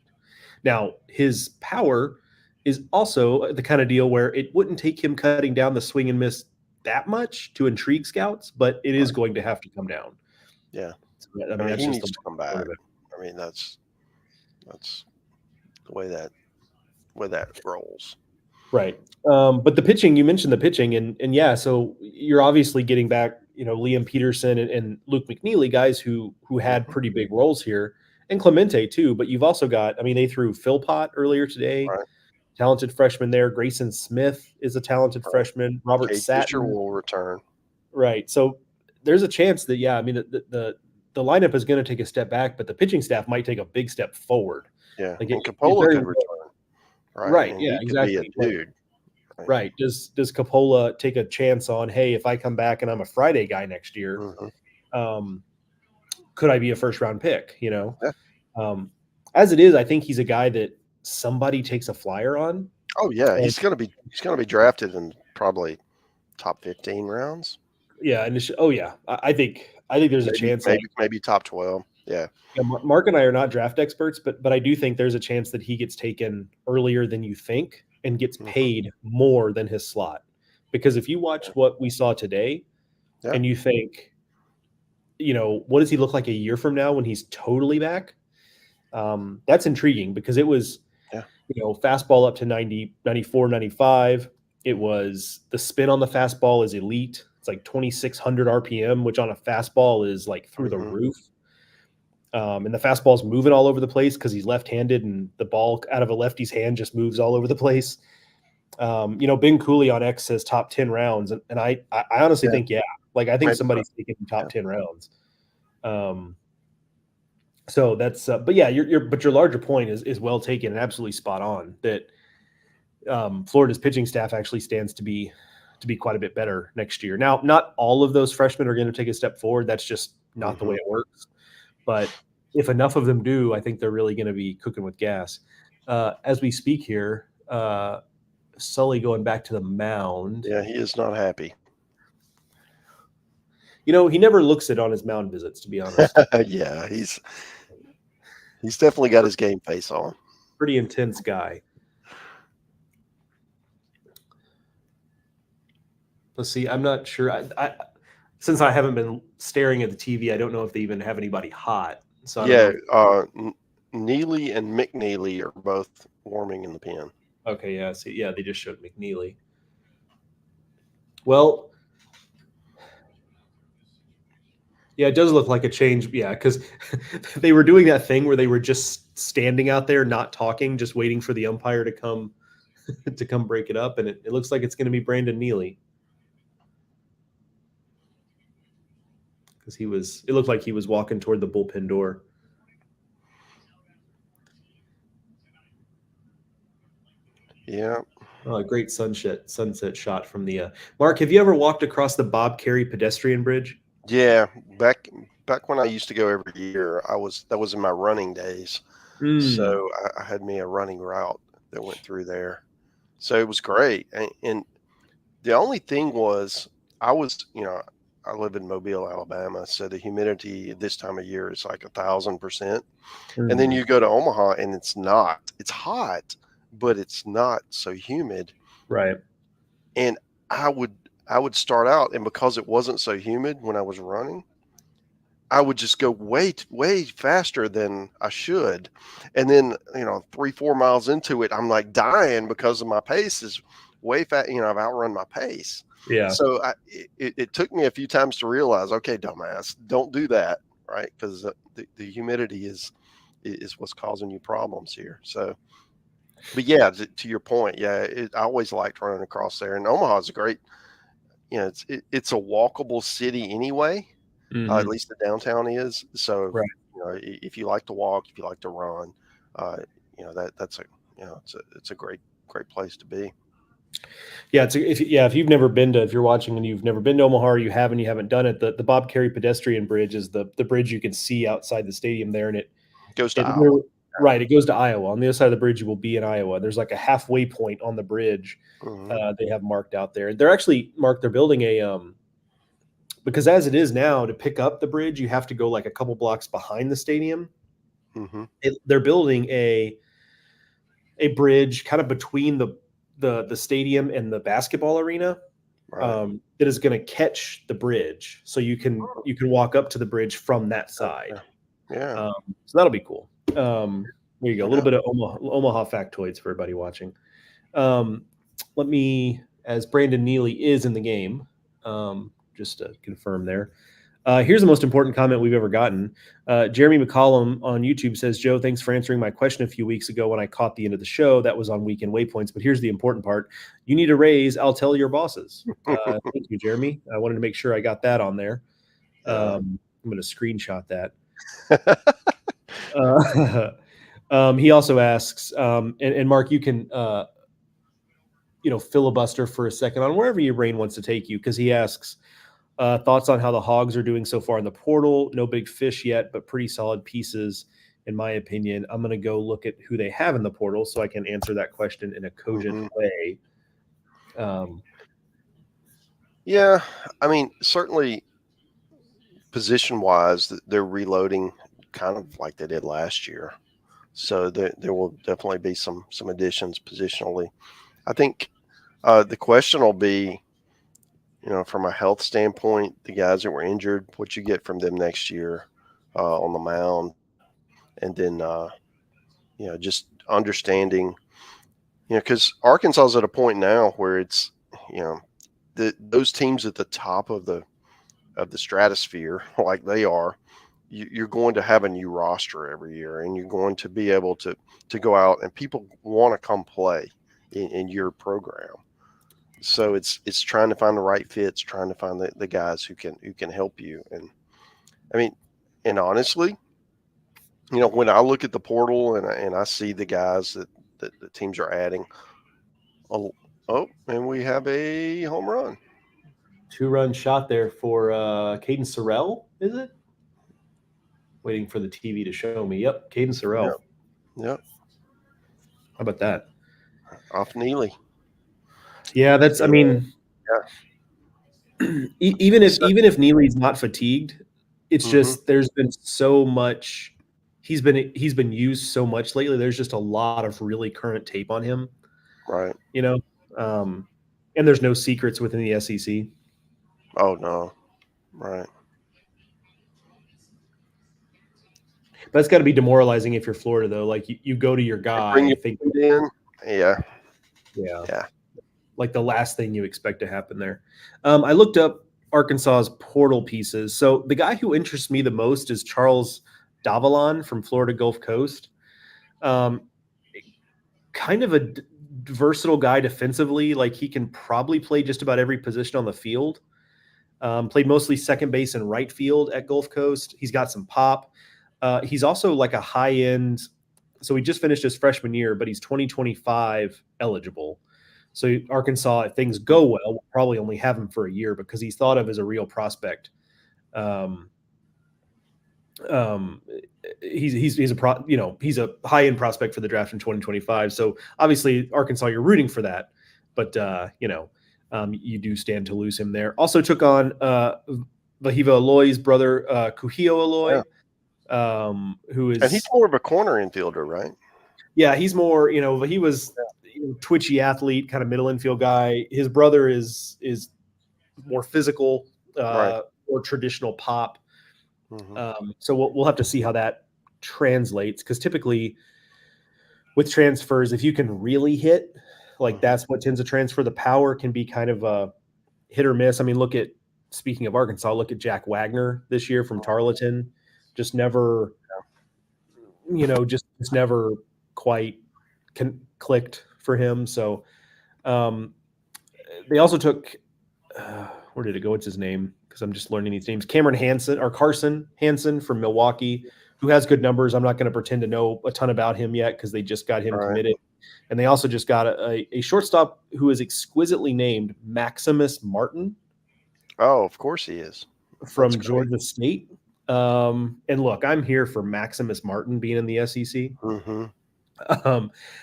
[SPEAKER 1] Now, his power is also the kind of deal where it wouldn't take him cutting down the swing and miss that much to intrigue scouts, but it is going to have to come down.
[SPEAKER 2] Yeah.
[SPEAKER 1] So, I mean,
[SPEAKER 2] he needs to come back. I mean, that's the way that rolls.
[SPEAKER 1] Right. But the pitching, you mentioned the pitching, and yeah, so you're obviously getting back, Liam Peterson and Luke McNeely, guys who had pretty big roles here, and Clemente too. But you've also got, I mean, they threw Philpott earlier today, talented freshman there. Grayson Smith is a talented freshman. Robert
[SPEAKER 2] Kate
[SPEAKER 1] Satin
[SPEAKER 2] Fisher will return.
[SPEAKER 1] Right. So there's a chance that, I mean, the lineup is going to take a step back, but the pitching staff might take a big step forward.
[SPEAKER 2] Yeah. Like and Coppola could return.
[SPEAKER 1] Right.
[SPEAKER 2] And
[SPEAKER 1] yeah,
[SPEAKER 2] he
[SPEAKER 1] exactly.
[SPEAKER 2] Could be a dude.
[SPEAKER 1] Right. Does Coppola take a chance on, hey, if I come back and I'm a Friday guy next year, could I be a first round pick?
[SPEAKER 2] Yeah.
[SPEAKER 1] As it is, I think he's a guy that somebody takes a flyer on.
[SPEAKER 2] Oh yeah, he's gonna be drafted in probably top 15 rounds.
[SPEAKER 1] Yeah, and I think there's a chance.
[SPEAKER 2] Maybe top 12. Yeah.
[SPEAKER 1] Yeah, Mark and I are not draft experts, but I do think there's a chance that he gets taken earlier than you think and gets paid more than his slot. Because if you watch what we saw today,
[SPEAKER 2] Yeah.
[SPEAKER 1] and you think, what does he look like a year from now when he's totally back? That's intriguing because it was, fastball up to 90, 94, 95. It was the spin on the fastball is elite. It's like 2,600 RPM, which on a fastball is like through the roof. And the fastball's moving all over the place because he's left-handed, and the ball out of a lefty's hand just moves all over the place. Ben Cooley on X says top 10 rounds, and I honestly think, I think somebody's taking top 10 rounds. So that's, but yeah, your larger point is well taken and absolutely spot on. That Florida's pitching staff actually stands to be quite a bit better next year. Now, not all of those freshmen are going to take a step forward. That's just not the way it works. But if enough of them do, I think they're really going to be cooking with gas. As we speak here, Sully going back to the mound.
[SPEAKER 2] Yeah, he is not happy.
[SPEAKER 1] He never looks it on his mound visits, to be honest.
[SPEAKER 2] Yeah, he's definitely got his game face on.
[SPEAKER 1] Pretty intense guy. Let's see. I'm not sure. I since I haven't been staring at the TV, I don't know if they even have anybody hot. So
[SPEAKER 2] Neely and McNeely are both warming in the pen.
[SPEAKER 1] Okay, yeah. See, yeah, they just showed McNeely. Well, yeah, it does look like a change. Yeah, because they were doing that thing where they were just standing out there, not talking, just waiting for the umpire to come break it up, and it looks like it's going to be Brandon Neely. Because it looked like he was walking toward the bullpen door.
[SPEAKER 2] Yeah.
[SPEAKER 1] Oh, a great sunset shot from the Mark, have you ever walked across the Bob Carey pedestrian bridge?
[SPEAKER 2] Yeah, back when I used to go every year, that was in my running days. So I had me a running route that went through there. So it was great. And the only thing was I live in Mobile, Alabama, so the humidity this time of year is like 1,000%. And then you go to Omaha and it's hot, but it's not so humid.
[SPEAKER 1] Right.
[SPEAKER 2] And I would start out, and because it wasn't so humid when I was running, I would just go way, way faster than I should. And then, 3-4 miles into it, I'm like dying because of my pace is way fast. I've outrun my pace.
[SPEAKER 1] Yeah.
[SPEAKER 2] So it took me a few times to realize, okay, dumbass, don't do that. Right. Because the humidity is what's causing you problems here. So, but yeah, to your point, yeah, I always liked running across there, and Omaha is a great, it's a walkable city anyway. At least the downtown is. So,
[SPEAKER 1] right.
[SPEAKER 2] If you like to walk, if you like to run, it's a great place to be.
[SPEAKER 1] Yeah, if you've never been if you're watching and you've never been to Omaha, or you haven't done it, the Bob Carey pedestrian bridge is the bridge you can see outside the stadium there, and it
[SPEAKER 2] goes to Iowa.
[SPEAKER 1] Right, it goes to Iowa. On the other side of the bridge, you will be in Iowa. There's like a halfway point on the bridge they have marked out there. They're actually they're building a because as it is now, to pick up the bridge, you have to go like a couple blocks behind the stadium. They're building a bridge kind of between the stadium and the basketball arena, that is going to catch the bridge, so you can walk up to the bridge from that side.
[SPEAKER 2] Yeah.
[SPEAKER 1] So that'll be cool. There you go. A little bit of Omaha factoids for everybody watching. Let me, as Brandon Neely is in the game, just to confirm there. Here's the most important comment we've ever gotten. Jeremy McCollum on YouTube says, Joe, thanks for answering my question a few weeks ago when I caught the end of the show. That was on Weekend Waypoints. But here's the important part. You need a raise. I'll tell your bosses. Thank you, Jeremy. I wanted to make sure I got that on there. I'm going to screenshot that. He also asks, and Mark, you can filibuster for a second on wherever your brain wants to take you, because he asks thoughts on how the Hogs are doing so far in the portal. No big fish yet, but pretty solid pieces, in my opinion. I'm going to go look at who they have in the portal so I can answer that question in a cogent way.
[SPEAKER 2] Yeah, I mean, certainly position-wise, they're reloading kind of like they did last year. So there will definitely be some additions positionally. I think the question will be, from a health standpoint, the guys that were injured, what you get from them next year on the mound, and then just understanding, because Arkansas's at a point now where it's, those teams at the top of the stratosphere, like they are, you're going to have a new roster every year, and you're going to be able to go out, and people want to come play in your program. So it's trying to find the right fits, trying to find the guys who can help you. And I mean, and honestly, when I look at the portal and I see the guys that the teams are adding, and we have a home run.
[SPEAKER 1] 2-run shot there for Caden Sorrell, is it? Waiting for the TV to show me. Yep, Caden Sorrell.
[SPEAKER 2] Yep.
[SPEAKER 1] How about that?
[SPEAKER 2] Off Neely.
[SPEAKER 1] Yeah, that's. I mean, even if Neely's not fatigued, it's just there's been so much. He's been used so much lately. There's just a lot of really current tape on him.
[SPEAKER 2] Right.
[SPEAKER 1] And there's no secrets within the SEC.
[SPEAKER 2] Oh no. Right.
[SPEAKER 1] That's got to be demoralizing if you're Florida, though. Like you go to your guy,
[SPEAKER 2] Bring you in. Yeah.
[SPEAKER 1] Like the last thing you expect to happen there. I looked up Arkansas's portal pieces. So the guy who interests me the most is Charles Davalon from Florida Gulf Coast. Kind of a versatile guy defensively. Like he can probably play just about every position on the field. Played mostly second base and right field at Gulf Coast. He's got some pop. He's also like a high end. So he just finished his freshman year, but he's 2025 eligible. So Arkansas, if things go well, will probably only have him for a year because he's thought of as a real prospect. He's a high end prospect for the draft in 2025. So obviously Arkansas, you're rooting for that, but you do stand to lose him there. Also took on Vahiva Aloy's brother, Kuhio Aloy, who is,
[SPEAKER 2] and he's more of a corner infielder, right?
[SPEAKER 1] Yeah, he's more. He was twitchy athlete, kind of middle infield guy. His brother is more physical,
[SPEAKER 2] Right.
[SPEAKER 1] or traditional pop. So we'll have to see how that translates, because typically with transfers, if you can really hit, like that's what tends to transfer. The power can be kind of a hit or miss. I mean, speaking of Arkansas, look at Jack Wagner this year from Tarleton. Just never, just never quite clicked for him. So they also took, where did it go? What's his name? Because I'm just learning these names. Carson Hansen from Milwaukee, who has good numbers. I'm not going to pretend to know a ton about him yet because they just got him committed. And they also just got a shortstop who is exquisitely named Maximus Martin.
[SPEAKER 2] Oh, of course he is.
[SPEAKER 1] From Georgia State. And look, I'm here for Maximus Martin being in the SEC.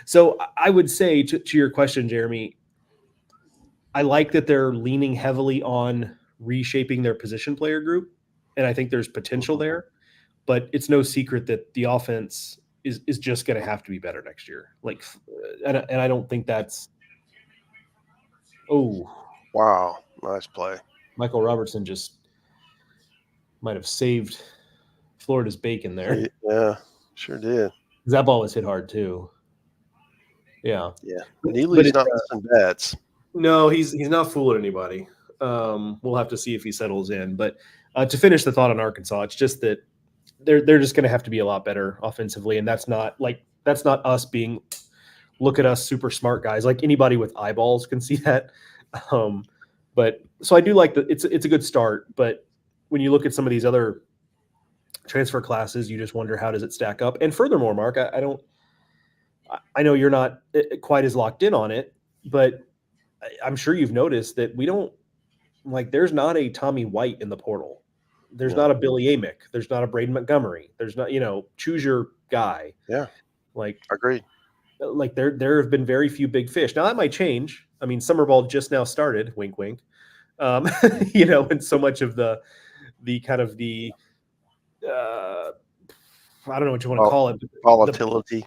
[SPEAKER 1] So I would say to your question, Jeremy, I like that they're leaning heavily on reshaping their position player group, and I think there's potential there. But it's no secret that the offense is just going to have to be better next year. Like, and I don't think that's. Oh,
[SPEAKER 2] wow, nice play.
[SPEAKER 1] Michael Robertson just might have saved Florida's bacon there.
[SPEAKER 2] Yeah, sure did.
[SPEAKER 1] That ball was hit hard too. Yeah.
[SPEAKER 2] Neely's not missing bats.
[SPEAKER 1] No, he's not fooling anybody. We'll have to see if he settles in. But to finish the thought on Arkansas, it's just that they're just going to have to be a lot better offensively, and that's not us being look at us super smart guys. Like anybody with eyeballs can see that. But so I do like that. It's a good start, but when you look at some of these other transfer classes, you just wonder how does it stack up. And furthermore, Mark, I know you're not quite as locked in on it, but I'm sure you've noticed that there's not a Tommy White in the portal. There's not a Billy Amick. There's not a Braden Montgomery. There's not, choose your guy.
[SPEAKER 2] Yeah.
[SPEAKER 1] Agreed. Like there have been very few big fish. Now that might change. I mean, summer ball just now started, wink, wink. And so much of the kind of the I don't know what you want to call it.
[SPEAKER 2] Volatility.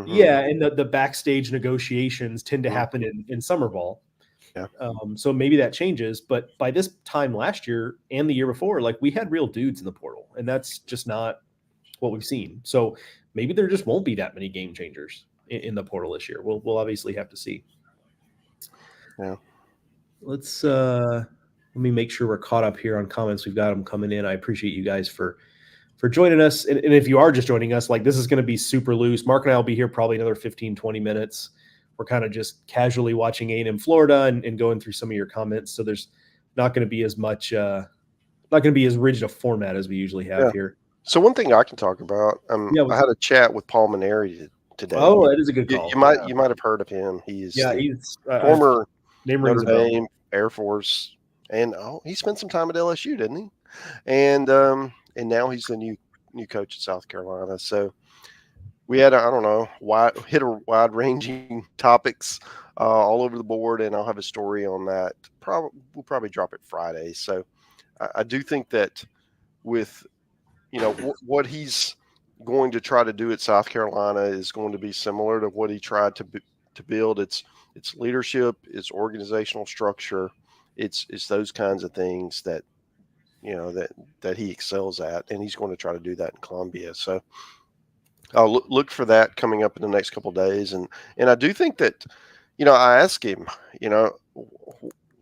[SPEAKER 1] Yeah, and the backstage negotiations tend to happen in summer ball.
[SPEAKER 2] Yeah.
[SPEAKER 1] So maybe that changes, but by this time last year and the year before, like we had real dudes in the portal, and that's just not what we've seen. So maybe there just won't be that many game changers in the portal this year. We'll obviously have to see.
[SPEAKER 2] Yeah.
[SPEAKER 1] Let's let me make sure we're caught up here on comments. We've got them coming in. I appreciate you guys for joining us. And if you are just joining us, like this is going to be super loose. Mark and I will be here probably another 15, 20 minutes. We're kind of just casually watching A&M Florida and going through some of your comments. So there's not going to be as much, not going to be as rigid a format as we usually have here.
[SPEAKER 2] So one thing I can talk about, I had a chat with Paul Maneri today.
[SPEAKER 1] Oh, that is a good call.
[SPEAKER 2] You might have heard of him. He's
[SPEAKER 1] former
[SPEAKER 2] Notre Dame, Air Force, and he spent some time at LSU, didn't he? And now he's the new coach at South Carolina. So we had wide ranging topics all over the board, and I'll have a story on that. We'll probably drop it Friday. So I do think that with what he's going to try to do at South Carolina is going to be similar to what he tried to build. It's leadership, it's organizational structure, it's those kinds of things that that he excels at, and he's going to try to do that in Columbia. So I'll look for that coming up in the next couple of days, and I do think that I asked him,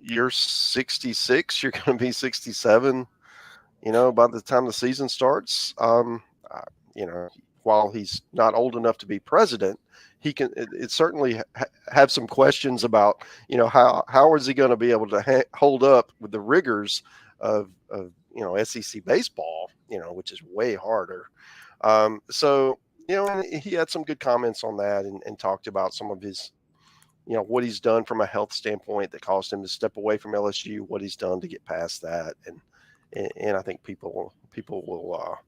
[SPEAKER 2] you're 66, you're going to be 67. By the time the season starts, while he's not old enough to be president, he can it certainly have some questions about, how is he going to be able to hold up with the rigors of SEC baseball, which is way harder. So, and he had some good comments on that and talked about some of his, what he's done from a health standpoint that caused him to step away from LSU, what he's done to get past that. And I think people will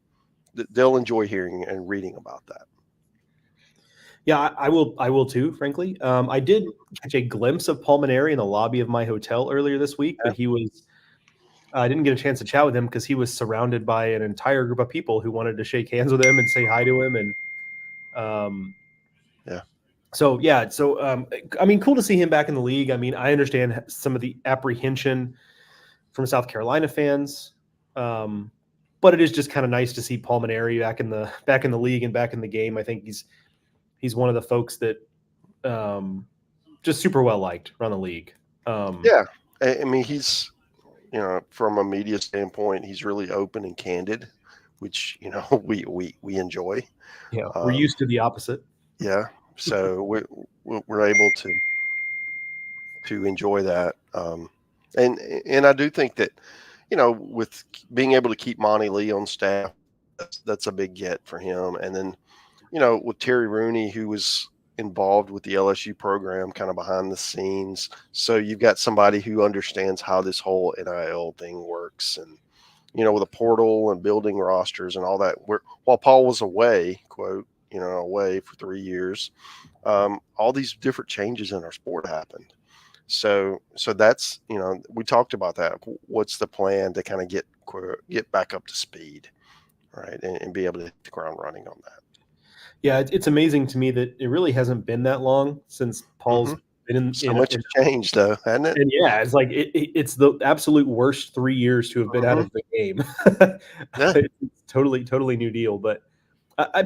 [SPEAKER 2] they'll enjoy hearing and reading about that.
[SPEAKER 1] Yeah, I will too, frankly. I did catch a glimpse of Paul Maneri in the lobby of my hotel earlier this week, but I didn't get a chance to chat with him because he was surrounded by an entire group of people who wanted to shake hands with him and say hi to him. And So I mean, cool to see him back in the league. I mean, I understand some of the apprehension from South Carolina fans, but it is just kind of nice to see Paul Maneri back in the league and back in the game. I think he's one of the folks that just super well liked around the league.
[SPEAKER 2] I mean, he's from a media standpoint, he's really open and candid, which we enjoy.
[SPEAKER 1] Yeah, we're used to the opposite.
[SPEAKER 2] Yeah, so we're able to enjoy that, and I do think that with being able to keep Monty Lee on staff, that's a big get for him. And then with Terry Rooney, who was involved with the LSU program kind of behind the scenes, so you've got somebody who understands how this whole NIL thing works, and with a portal and building rosters and all that. While Paul was away, quote, away for 3 years, all these different changes in our sport happened. So that's, we talked about that. What's the plan to kind of get back up to speed, right, and be able to hit the ground running on that?
[SPEAKER 1] Yeah, it's amazing to me that it really hasn't been that long since Paul's been in.
[SPEAKER 2] So much has changed, though, hasn't it?
[SPEAKER 1] And yeah, it's like it's the absolute worst 3 years to have been out of the game. It's totally new deal. But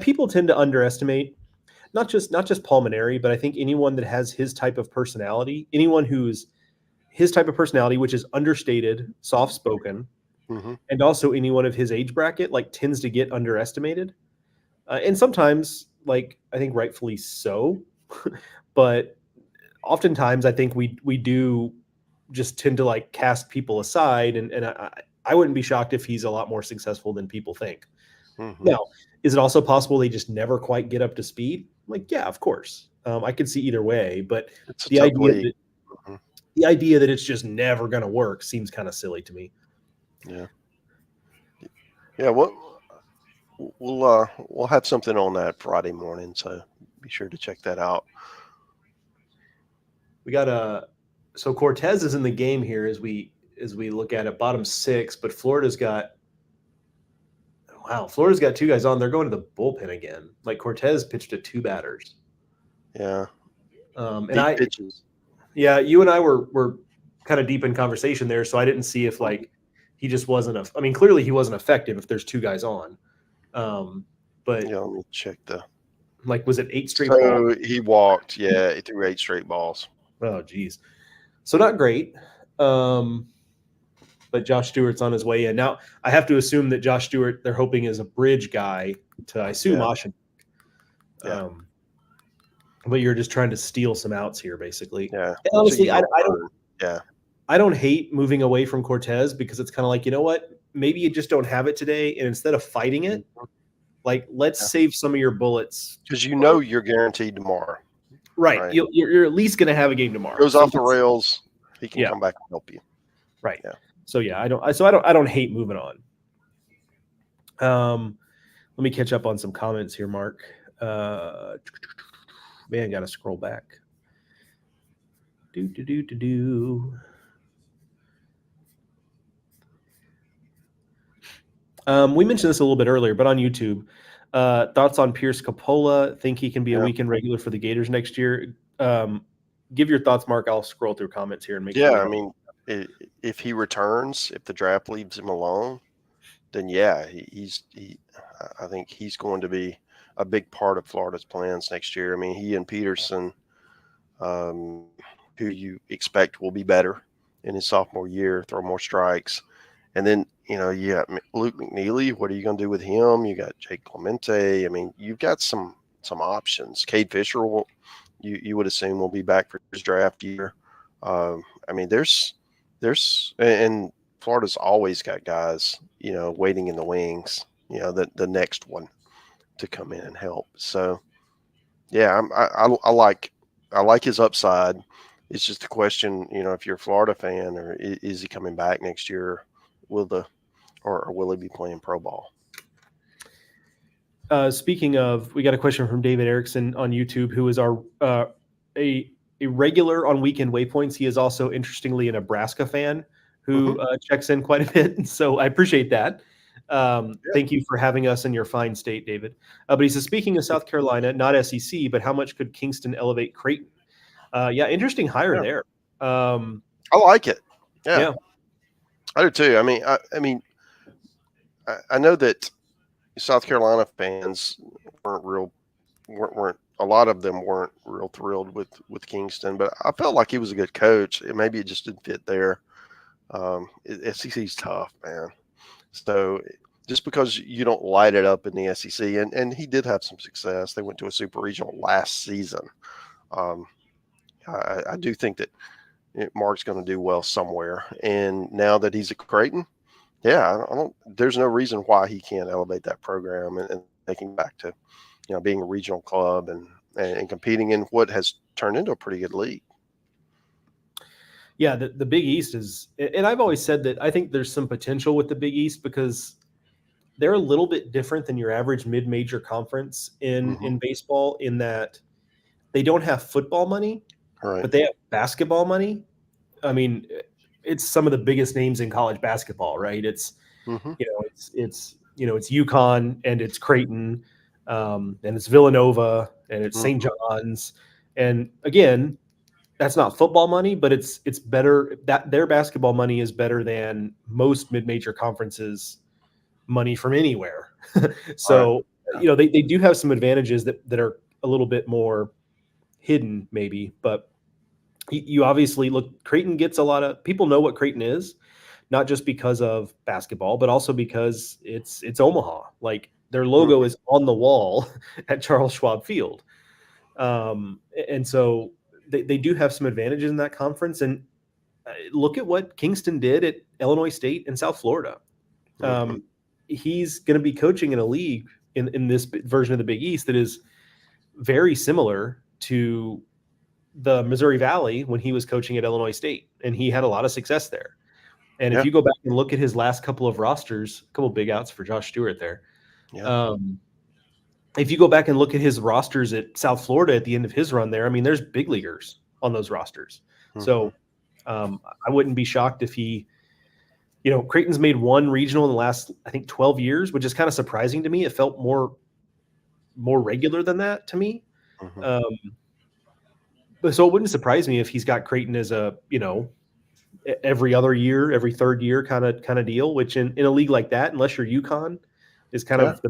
[SPEAKER 1] people tend to underestimate not just Paul Maneri, but I think anyone that has his type of personality, anyone who's his type of personality, which is understated, soft-spoken, and also anyone of his age bracket, like tends to get underestimated. And sometimes, like, I think rightfully so, but oftentimes I think we do just tend to like cast people aside, and I wouldn't be shocked if he's a lot more successful than people think. Now, is it also possible they just never quite get up to speed? Like, yeah, of course. I could see either way, but the idea that it's just never going to work seems kind of silly to me.
[SPEAKER 2] Yeah. We'll have something on that Friday morning, so be sure to check that out.
[SPEAKER 1] We got so Cortez is in the game here as we as we look at it, bottom 6, but Florida's got two guys on. They're going to the bullpen again. Like Cortez pitched to 2 batters.
[SPEAKER 2] Yeah.
[SPEAKER 1] And
[SPEAKER 2] Deep pitches.
[SPEAKER 1] Yeah, you and I were kind of deep in conversation there, so I didn't see if like he just wasn't I mean, clearly he wasn't effective if there's 2 guys on. But
[SPEAKER 2] Yeah, let me check
[SPEAKER 1] like, was it 8 straight balls?
[SPEAKER 2] He walked. Yeah, he threw 8 straight balls.
[SPEAKER 1] Oh, geez. So not great. But Josh Stewart's on his way in. Now, I have to assume that Josh Stewart, they're hoping, is a bridge guy to, I assume, Oshin.
[SPEAKER 2] Yeah.
[SPEAKER 1] But you're just trying to steal some outs here, basically.
[SPEAKER 2] Yeah.
[SPEAKER 1] And honestly, I don't.
[SPEAKER 2] Yeah.
[SPEAKER 1] I don't hate moving away from Cortez because it's kind of like, you know what? Maybe you just don't have it today, and instead of fighting it, like, let's save some of your bullets
[SPEAKER 2] because you're guaranteed tomorrow.
[SPEAKER 1] Right. You're at least going to have a game tomorrow.
[SPEAKER 2] Goes off the rails, he can come back and help you.
[SPEAKER 1] Right.
[SPEAKER 2] Yeah.
[SPEAKER 1] So I don't hate moving on. Let me catch up on some comments here, Mark. Man, got to scroll back. We mentioned this a little bit earlier, but on YouTube, thoughts on Pierce Capola? Think he can be a weekend regular for the Gators next year? Give your thoughts, Mark. I'll scroll through comments here and make sure.
[SPEAKER 2] I mean, if he returns, if the draft leaves him alone, then I think he's going to be a big part of Florida's plans next year. I mean, he and Peterson, who you expect will be better in his sophomore year, throw more strikes. And then, you got Luke McNeely. What are you going to do with him? You got Jake Clemente. I mean, you've got some options. Cade Fisher, you would assume, will be back for his draft year. I mean, and Florida's always got guys, waiting in the wings, the next one to come in and help. So, yeah, I like his upside. It's just a question, if you're a Florida fan, or is he coming back next year? Or will he be playing pro ball?
[SPEAKER 1] Speaking of, we got a question from David Erickson on YouTube, who is our a regular on Weekend Waypoints. He is also, interestingly, a Nebraska fan who checks in quite a bit. So I appreciate that. Thank you for having us in your fine state, David. But he says, speaking of South Carolina, not SEC, but how much could Kingston elevate Creighton? Interesting hire there.
[SPEAKER 2] I like it. Yeah. I do too. I mean, I know that South Carolina fans weren't a lot of them weren't real thrilled with Kingston, but I felt like he was a good coach. Maybe it just didn't fit there. SEC's tough, man. So just because you don't light it up in the SEC, and he did have some success. They went to a super regional last season. I do think that Mark's going to do well somewhere. And now that he's at Creighton, there's no reason why he can't elevate that program and taking back to, being a regional club and competing in what has turned into a pretty good league.
[SPEAKER 1] Yeah, the Big East is, and I've always said that I think there's some potential with the Big East because they're a little bit different than your average mid-major conference in baseball, in that they don't have football money, but they have basketball money. I mean, it's some of the biggest names in college basketball, right? It's it's UConn and it's Creighton, and it's Villanova and it's St. John's, and again, that's not football money, but it's better, that their basketball money is better than most mid-major conferences money from anywhere. So they do have some advantages that are a little bit more hidden maybe, but you obviously look, Creighton gets a lot of people know what Creighton is, not just because of basketball, but also because it's Omaha. Like, their logo is on the wall at Charles Schwab Field. And so they do have some advantages in that conference. And look at what Kingston did at Illinois State and South Florida. He's going to be coaching in a league in this version of the Big East that is very similar to the Missouri Valley when he was coaching at Illinois State, and he had a lot of success there. And if you go back and look at his last couple of rosters, a couple of big outs for Josh Stewart there. If you go back and look at his rosters at South Florida at the end of his run there, I mean, there's big leaguers on those rosters. So I wouldn't be shocked if he Creighton's made one regional in the last, I think, 12 years, which is kind of surprising to me. It felt more regular than that to me. But so it wouldn't surprise me if he's got Creighton as a, every other year, every third year kind of deal, which in a league like that, unless you're UConn, is kind of the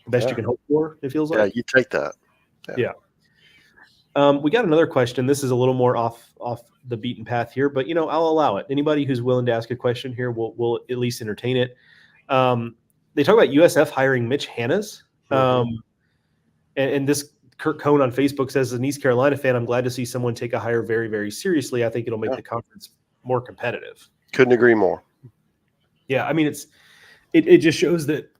[SPEAKER 1] best you can hope for, it feels like.
[SPEAKER 2] Yeah, you take that.
[SPEAKER 1] Yeah. We got another question. This is a little more off the beaten path here, but I'll allow it. Anybody who's willing to ask a question here, we'll at least entertain it. They talk about USF hiring Mitch Hannes. And this Kurt Cohn on Facebook says, as an East Carolina fan, I'm glad to see someone take a hire very, very seriously. I think it'll make the conference more competitive.
[SPEAKER 2] Couldn't agree more.
[SPEAKER 1] Yeah, I mean, it just shows that,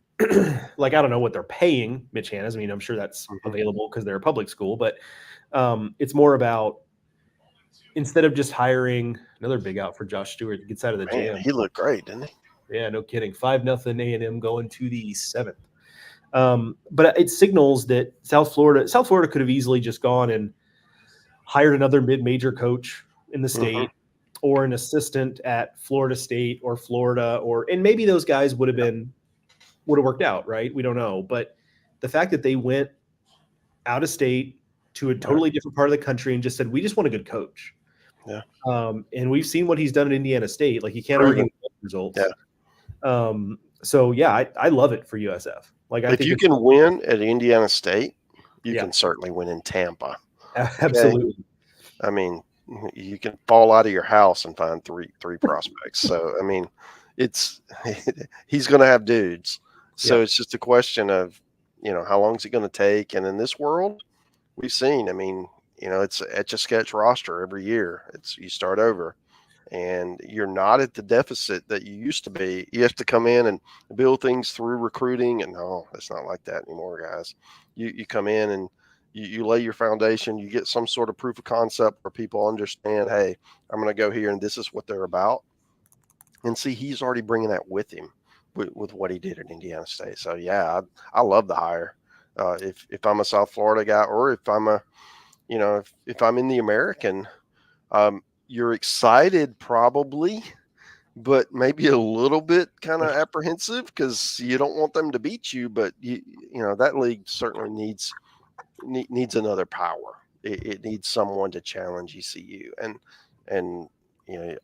[SPEAKER 1] like, I don't know what they're paying Mitch Hannes. I mean, I'm sure that's available because they're a public school, but it's more about, instead of just hiring another big out for Josh Stewart, gets out of the jam.
[SPEAKER 2] He looked great, didn't he?
[SPEAKER 1] Yeah, no kidding. 5-0 A&M going to the 7th. But it signals that South Florida could have easily just gone and hired another mid-major coach in the state, or an assistant at Florida State or Florida, and maybe those guys would have worked out, right? We don't know. But the fact that they went out of state to a totally different part of the country and just said, we just want a good coach.
[SPEAKER 2] Yeah.
[SPEAKER 1] And we've seen what he's done at Indiana State. Like, you can't argue with results.
[SPEAKER 2] Yeah.
[SPEAKER 1] So yeah, I love it for USF. Like, I
[SPEAKER 2] if
[SPEAKER 1] think
[SPEAKER 2] you can win at Indiana State, you can certainly win in Tampa.
[SPEAKER 1] Absolutely.
[SPEAKER 2] Okay? I mean, you can fall out of your house and find three prospects. So I mean, he's going to have dudes. So it's just a question of, how long is it going to take? And in this world, we've seen, I mean, it's a etch a sketch roster every year. You start over. And you're not at the deficit that you used to be. You have to come in and build things through recruiting. And no, it's not like that anymore, guys. You come in and you lay your foundation. You get some sort of proof of concept where people understand, hey, I'm going to go here and this is what they're about. And see, he's already bringing that with him with what he did at Indiana State. So, yeah, I love the hire. If I'm a South Florida guy, or if I'm if I'm in the American, you're excited probably, but maybe a little bit kind of apprehensive because you don't want them to beat you. But that league certainly needs another power. It needs someone to challenge ECU, and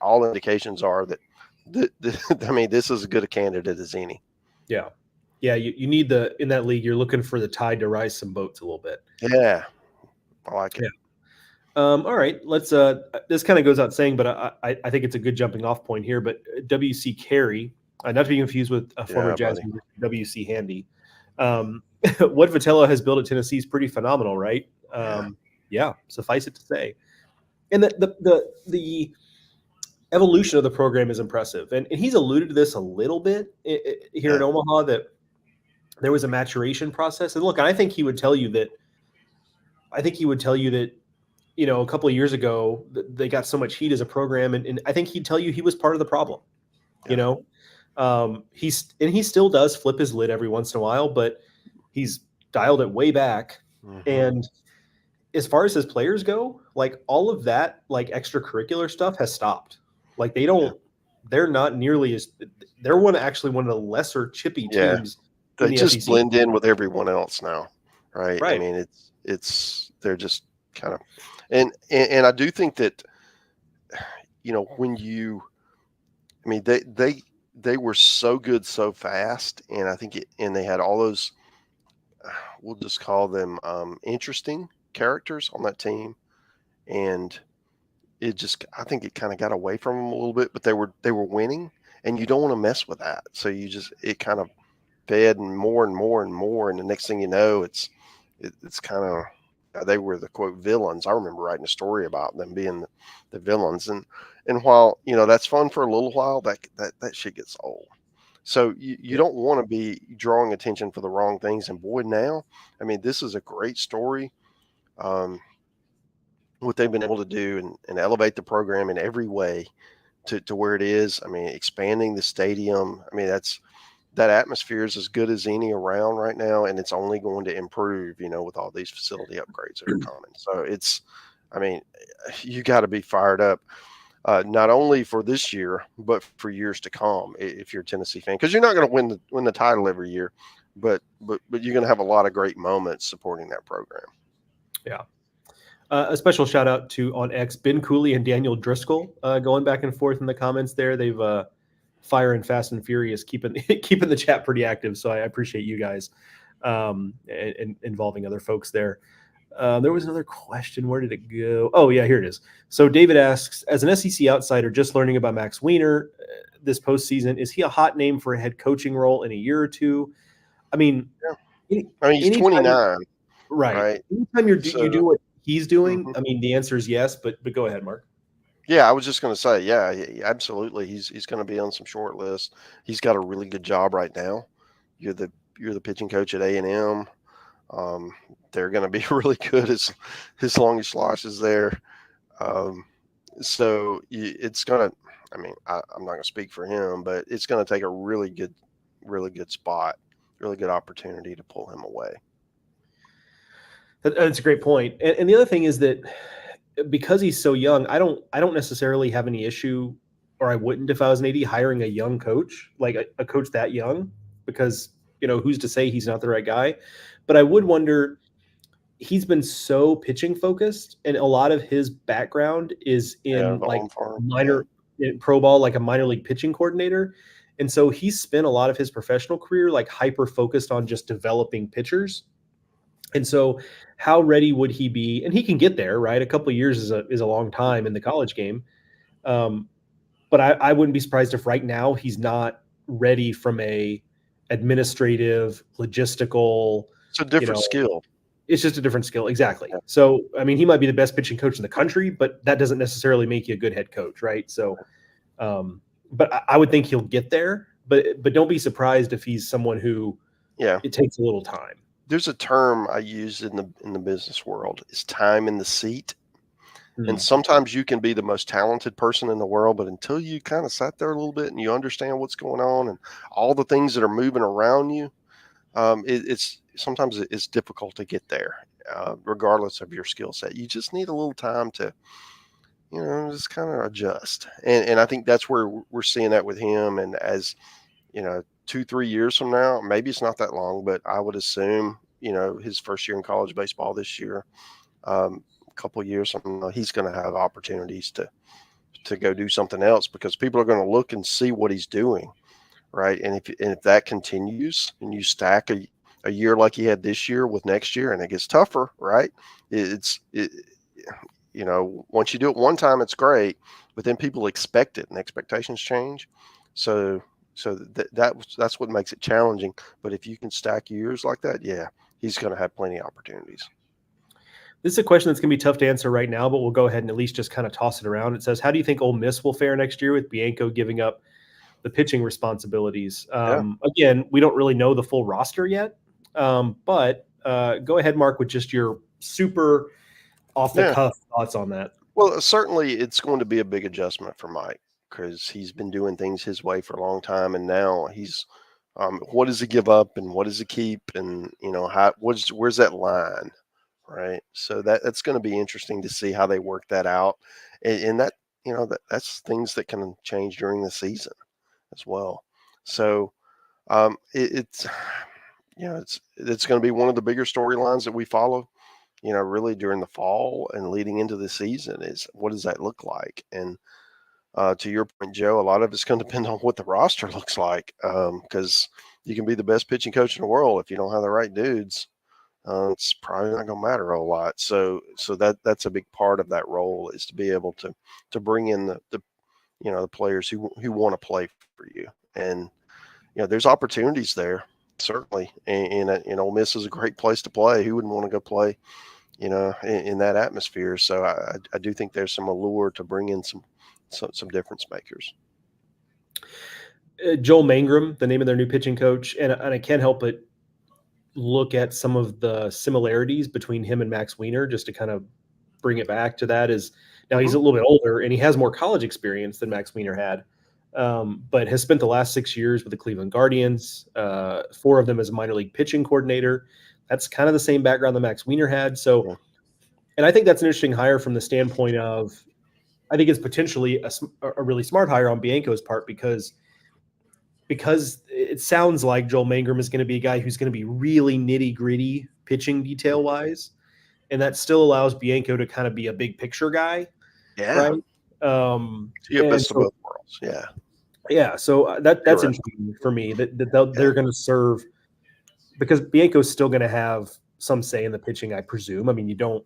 [SPEAKER 2] all indications are that I mean, this is as good a candidate as any.
[SPEAKER 1] Yeah. You need in that league, you're looking for the tide to rise some boats a little bit.
[SPEAKER 2] Yeah, I like it.
[SPEAKER 1] Yeah. All right, let's. This kind of goes out saying, but I think it's a good jumping off point here. But W.C. Carey, not to be confused with a former Jazz W.C. Handy. What Vitello has built at Tennessee is pretty phenomenal, right? Suffice it to say, and the evolution of the program is impressive, and he's alluded to this a little bit here in Omaha, that there was a maturation process. And look, I think he would tell you that. A couple of years ago, they got so much heat as a program, and I think he'd tell you he was part of the problem. He still does flip his lid every once in a while, but he's dialed it way back. And as far as his players go, like, all of that, like, extracurricular stuff has stopped. Like, they're not nearly as, they're one of the lesser chippy teams.
[SPEAKER 2] They just blend in with everyone else now, right? I mean, they're just kind of. And I do think that, when they were so good so fast, and I think and they had all those, we'll just call them interesting characters on that team, and I think it kind of got away from them a little bit, but they were winning, and you don't want to mess with that. So it kind of fed and more and more and more, and the next thing you know, it's kind of. They were the quote villains. I remember writing a story about them being the villains, and while that's fun for a little while, that shit gets old. So you don't want to be drawing attention for the wrong things. And boy, now, I mean, this is a great story. What they've been able to do and elevate the program in every way to where it is. I mean, expanding the stadium. I mean, that atmosphere is as good as any around right now, and it's only going to improve, with all these facility upgrades that are coming. So you got to be fired up. not only for this year, but for years to come. If you're a Tennessee fan, because you're not going to win the title every year, but you're going to have a lot of great moments supporting that program.
[SPEAKER 1] Yeah. A special shout out to on X Ben Cooley and Daniel Driscoll going back and forth in the comments there. They've Fire and Fast and Furious keeping keeping the chat pretty active. So I appreciate you guys and involving other folks there. There was another question. Where did it go? Oh, yeah, here it is. So David asks, as an SEC outsider just learning about Max Weiner this postseason, is he a hot name for a head coaching role in a year or two? I mean,
[SPEAKER 2] he's 29, right?
[SPEAKER 1] Anytime you do what he's doing,
[SPEAKER 2] Mm-hmm.
[SPEAKER 1] I mean, the answer is yes, but go ahead, Mark.
[SPEAKER 2] Yeah, I was just going to say, yeah, absolutely. He's going to be on some short list. He's got a really good job right now. You're the pitching coach at A&M. They're going to be really good as long as Schloss is there. So it's going to, I mean, I'm not going to speak for him, but it's going to take a really good spot, really good opportunity to pull him away.
[SPEAKER 1] That's a great point. And the other thing is that because he's so young, I don't necessarily have any issue, or I wouldn't if I was an AD, hiring a young coach, like a coach that young, because, who's to say he's not the right guy? But I would wonder, he's been so pitching focused, and a lot of his background is in in pro ball, like a minor league pitching coordinator. And so he's spent a lot of his professional career like hyper focused on just developing pitchers. And so how ready would he be? And he can get there, right? A couple of years is a long time in the college game. But I wouldn't be surprised if right now he's not ready from a administrative, logistical.
[SPEAKER 2] It's a different skill.
[SPEAKER 1] It's just a different skill. Exactly. Yeah. So, I mean, he might be the best pitching coach in the country, but that doesn't necessarily make you a good head coach, right? So, but I would think he'll get there, but don't be surprised if he's someone who, it takes a little time.
[SPEAKER 2] There's a term I use in the business world. It's time in the seat. Mm-hmm. And sometimes you can be the most talented person in the world, but until you kind of sat there a little bit and you understand what's going on and all the things that are moving around you, sometimes it's difficult to get there, regardless of your skill set. You just need a little time to, just kind of adjust. And I think that's where we're seeing that with him. And as, 2-3 years from now, maybe it's not that long, but I would assume, his first year in college baseball this year, a couple of years from now, he's going to have opportunities to go do something else, because people are going to look and see what he's doing. Right. And if that continues and you stack a year like he had this year with next year, and it gets tougher, right? Once you do it one time, it's great, but then people expect it and expectations change. So that's what makes it challenging. But if you can stack years like that, yeah, he's going to have plenty of opportunities.
[SPEAKER 1] This is a question that's going to be tough to answer right now, but we'll go ahead and at least just kind of toss it around. It says, how do you think Ole Miss will fare next year with Bianco giving up the pitching responsibilities? Again, we don't really know the full roster yet, but go ahead, Mark, with just your super off the cuff thoughts on that.
[SPEAKER 2] Well, certainly it's going to be a big adjustment for Mike, because he's been doing things his way for a long time, and now he's what does he give up and what does he keep, and where's that line, right? So that's going to be interesting to see how they work that out, and that that's things that can change during the season as well. So it's going to be one of the bigger storylines that we follow, really during the fall and leading into the season, is what does that look like? And to your point, Joe, a lot of it's going to depend on what the roster looks like, because you can be the best pitching coach in the world if you don't have the right dudes. It's probably not going to matter a lot. So that's a big part of that role, is to be able to bring in the players who want to play for you. And there's opportunities there, certainly. And Ole Miss is a great place to play. Who wouldn't want to go play, in that atmosphere? So I do think there's some allure to bring in some difference makers.
[SPEAKER 1] Joel Mangrum, the name of their new pitching coach, and I can't help but look at some of the similarities between him and Max Weiner, just to kind of bring it back to that. Is now he's a little bit older and he has more college experience than Max Weiner had, but has spent the last 6 years with the Cleveland Guardians, 4 of them as a minor league pitching coordinator. That's kind of the same background that Max Weiner had. So, and I think that's an interesting hire from the standpoint of, I think it's potentially a really smart hire on Bianco's part because it sounds like Joel Mangrum is going to be a guy who's going to be really nitty gritty pitching detail wise, and that still allows Bianco to kind of be a big picture guy,
[SPEAKER 2] Yeah.
[SPEAKER 1] right?
[SPEAKER 2] You have
[SPEAKER 1] And
[SPEAKER 2] best of
[SPEAKER 1] so
[SPEAKER 2] both worlds. Yeah.
[SPEAKER 1] yeah, so that's
[SPEAKER 2] Correct.
[SPEAKER 1] interesting for me that
[SPEAKER 2] Yeah.
[SPEAKER 1] they're going to serve because Bianco's still going to have some say in the pitching, I presume. I mean, you don't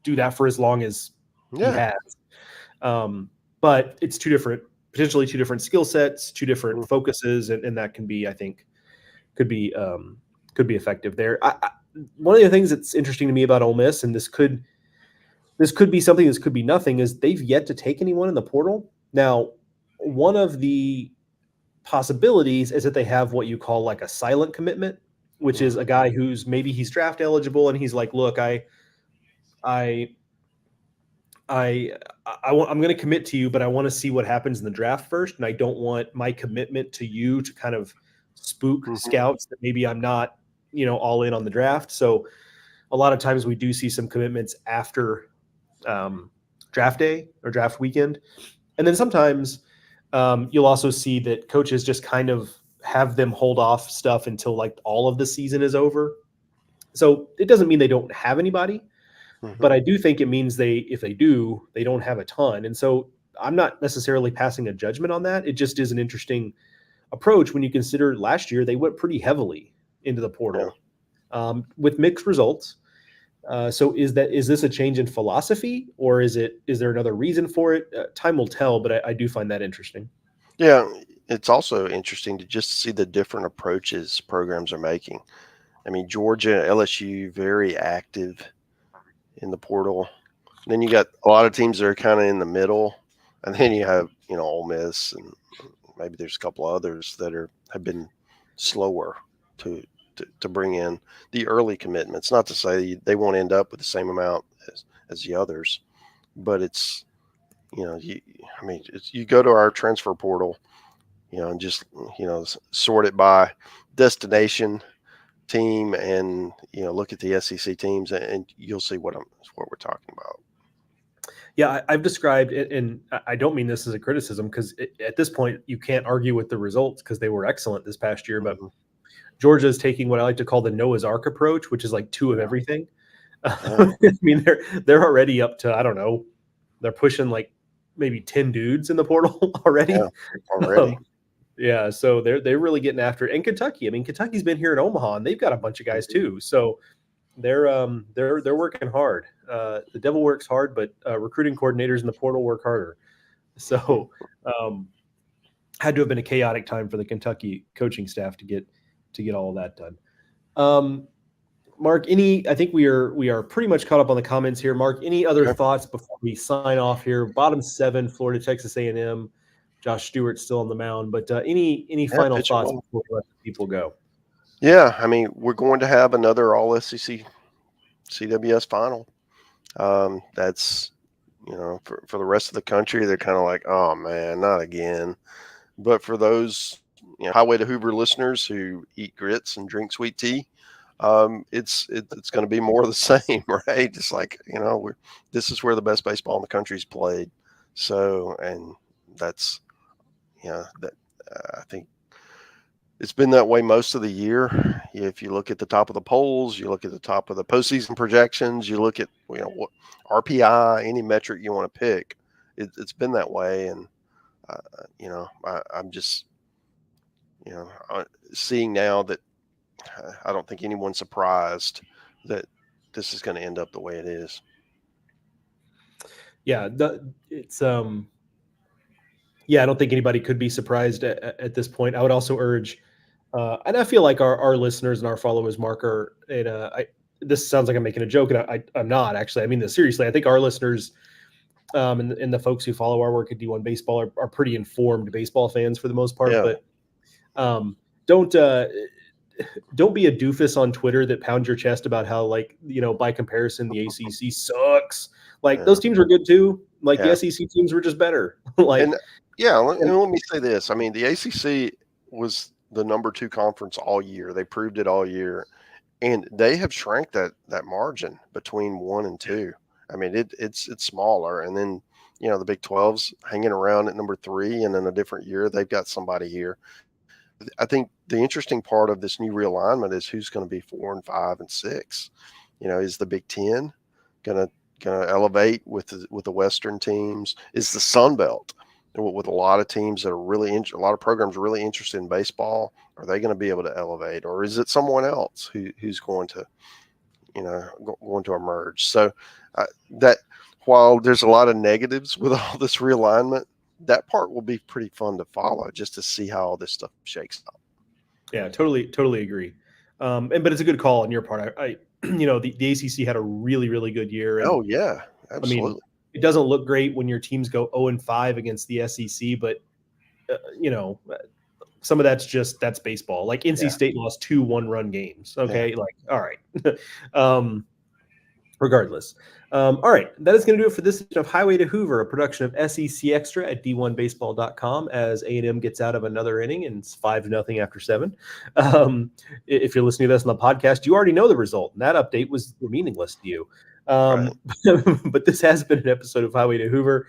[SPEAKER 1] do that for as long as he
[SPEAKER 2] Yeah.
[SPEAKER 1] has, but it's potentially two different skill sets, two different focuses, and that can be, I think, could be effective there. One of the things that's interesting to me about Ole Miss, and this could be something, this could be nothing, is they've yet to take anyone in the portal. Now, one of the possibilities is that they have what you call like a silent commitment, which is a guy who's maybe he's draft eligible and he's like, look, I'm going to commit to you, but I want to see what happens in the draft first, and I don't want my commitment to you to kind of spook scouts that maybe I'm not, all in on the draft. So a lot of times we do see some commitments after draft day or draft weekend, and then sometimes you'll also see that coaches just kind of have them hold off stuff until like all of the season is over. So it doesn't mean they don't have anybody, but I do think it means if they do, they don't have a ton. And so I'm not necessarily passing a judgment on that. It just is an interesting approach when you consider last year they went pretty heavily into the portal with mixed results. So is this a change in philosophy, or is there another reason for it? Time will tell, but I do find that interesting.
[SPEAKER 2] Yeah. It's also interesting to just see the different approaches programs are making. I mean, Georgia, LSU, very active in the portal. And then you got a lot of teams that are kind of in the middle, and then you have Ole Miss, and maybe there's a couple others that have been slower to bring in the early commitments. Not to say they won't end up with the same amount as the others, but it's you go to our transfer portal, and just sort it by destination team, and look at the SEC teams, and you'll see what we're talking about.
[SPEAKER 1] Yeah, I've described it, and I don't mean this as a criticism because at this point you can't argue with the results because they were excellent this past year. But Georgia is taking what I like to call the Noah's Ark approach, which is like two of everything. I mean, they're already up to, I don't know, they're pushing like maybe 10 dudes in the portal already.
[SPEAKER 2] Yeah, already.
[SPEAKER 1] Yeah, so they're really getting after it. And Kentucky, I mean, Kentucky's been here in Omaha, and they've got a bunch of guys too. So they're working hard. The devil works hard, but recruiting coordinators in the portal work harder. So had to have been a chaotic time for the Kentucky coaching staff to get all of that done. Mark, I think we are pretty much caught up on the comments here. Mark, any other thoughts before we sign off here? Bottom 7, Florida, Texas A&M. Josh Stewart's still on the mound, but any final thoughts before we let people go?
[SPEAKER 2] Yeah, I mean, we're going to have another All SEC CWS final. That's for the rest of the country, they're kind of like, oh man, not again. But for those Highway to Hoover listeners who eat grits and drink sweet tea, it's going to be more of the same, right? Just like this is where the best baseball in the country is played. So, and that's I think it's been that way most of the year. If you look at the top of the polls, you look at the top of the postseason projections, you look at what RPI, any metric you want to pick, it's been that way. And I'm just seeing now that I don't think anyone's surprised that this is going to end up the way it is.
[SPEAKER 1] Yeah, I don't think anybody could be surprised at this point. I would also urge, and I feel like our listeners and our followers, Mark, are this sounds like I'm making a joke, and I'm not actually. I mean this seriously. I think our listeners and the folks who follow our work at D1 Baseball are pretty informed baseball fans for the most part.
[SPEAKER 2] Yeah.
[SPEAKER 1] But don't be a doofus on Twitter that pounds your chest about how, like, by comparison, the ACC sucks. Like, those teams were good too. Like, the SEC teams were just better.
[SPEAKER 2] Let me say this. I mean, the ACC was the number 2 conference all year. They proved it all year, and they have shrank that margin between 1 and 2. I mean, it's smaller, and then the Big 12's hanging around at number 3, and in a different year, they've got somebody here. I think the interesting part of this new realignment is who's going to be 4 and 5 and 6. Is the Big 10 going to elevate with the Western teams? Is the Sun Belt, with a lot of teams that are a lot of programs really interested in baseball, are they going to be able to elevate, or is it someone else who's going to emerge? So that while there's a lot of negatives with all this realignment, that part will be pretty fun to follow, just to see how all this stuff shakes out.
[SPEAKER 1] Yeah, totally agree. But it's a good call on your part. I the ACC had a really, really good year. And,
[SPEAKER 2] oh yeah, absolutely.
[SPEAKER 1] I mean, it doesn't look great when your teams go 0-5 against the SEC, but some of that's baseball. Like NC State lost 2 one-run games. Okay,
[SPEAKER 2] Yeah.
[SPEAKER 1] like all right. Regardless. All right, that is going to do it for this edition of Highway to Hoover, a production of SEC Extra at d1baseball.com, as A&M gets out of another inning and it's 5-0 after 7. If you're listening to this on the podcast, you already know the result, and that update was meaningless to you.
[SPEAKER 2] Right.
[SPEAKER 1] But this has been an episode of Highway to Hoover,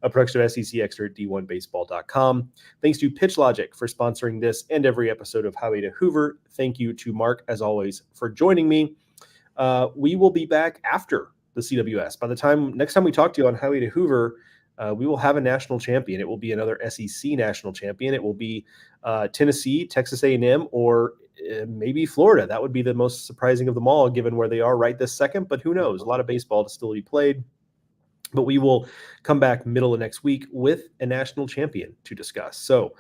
[SPEAKER 1] a production of SEC Extra at d1baseball.com. Thanks to Pitch Logic for sponsoring this and every episode of Highway to Hoover. Thank you to Mark, as always, for joining me. We will be back after the CWS. By the time next time we talk to you on Highway to Hoover, we will have a national champion. It will be another SEC national champion. It will be Tennessee, Texas A&M, or maybe Florida. That would be the most surprising of them all, given where they are right this second. But who knows? A lot of baseball to still be played. But we will come back middle of next week with a national champion to discuss. So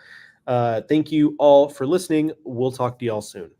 [SPEAKER 1] thank you all for listening. We'll talk to you all soon.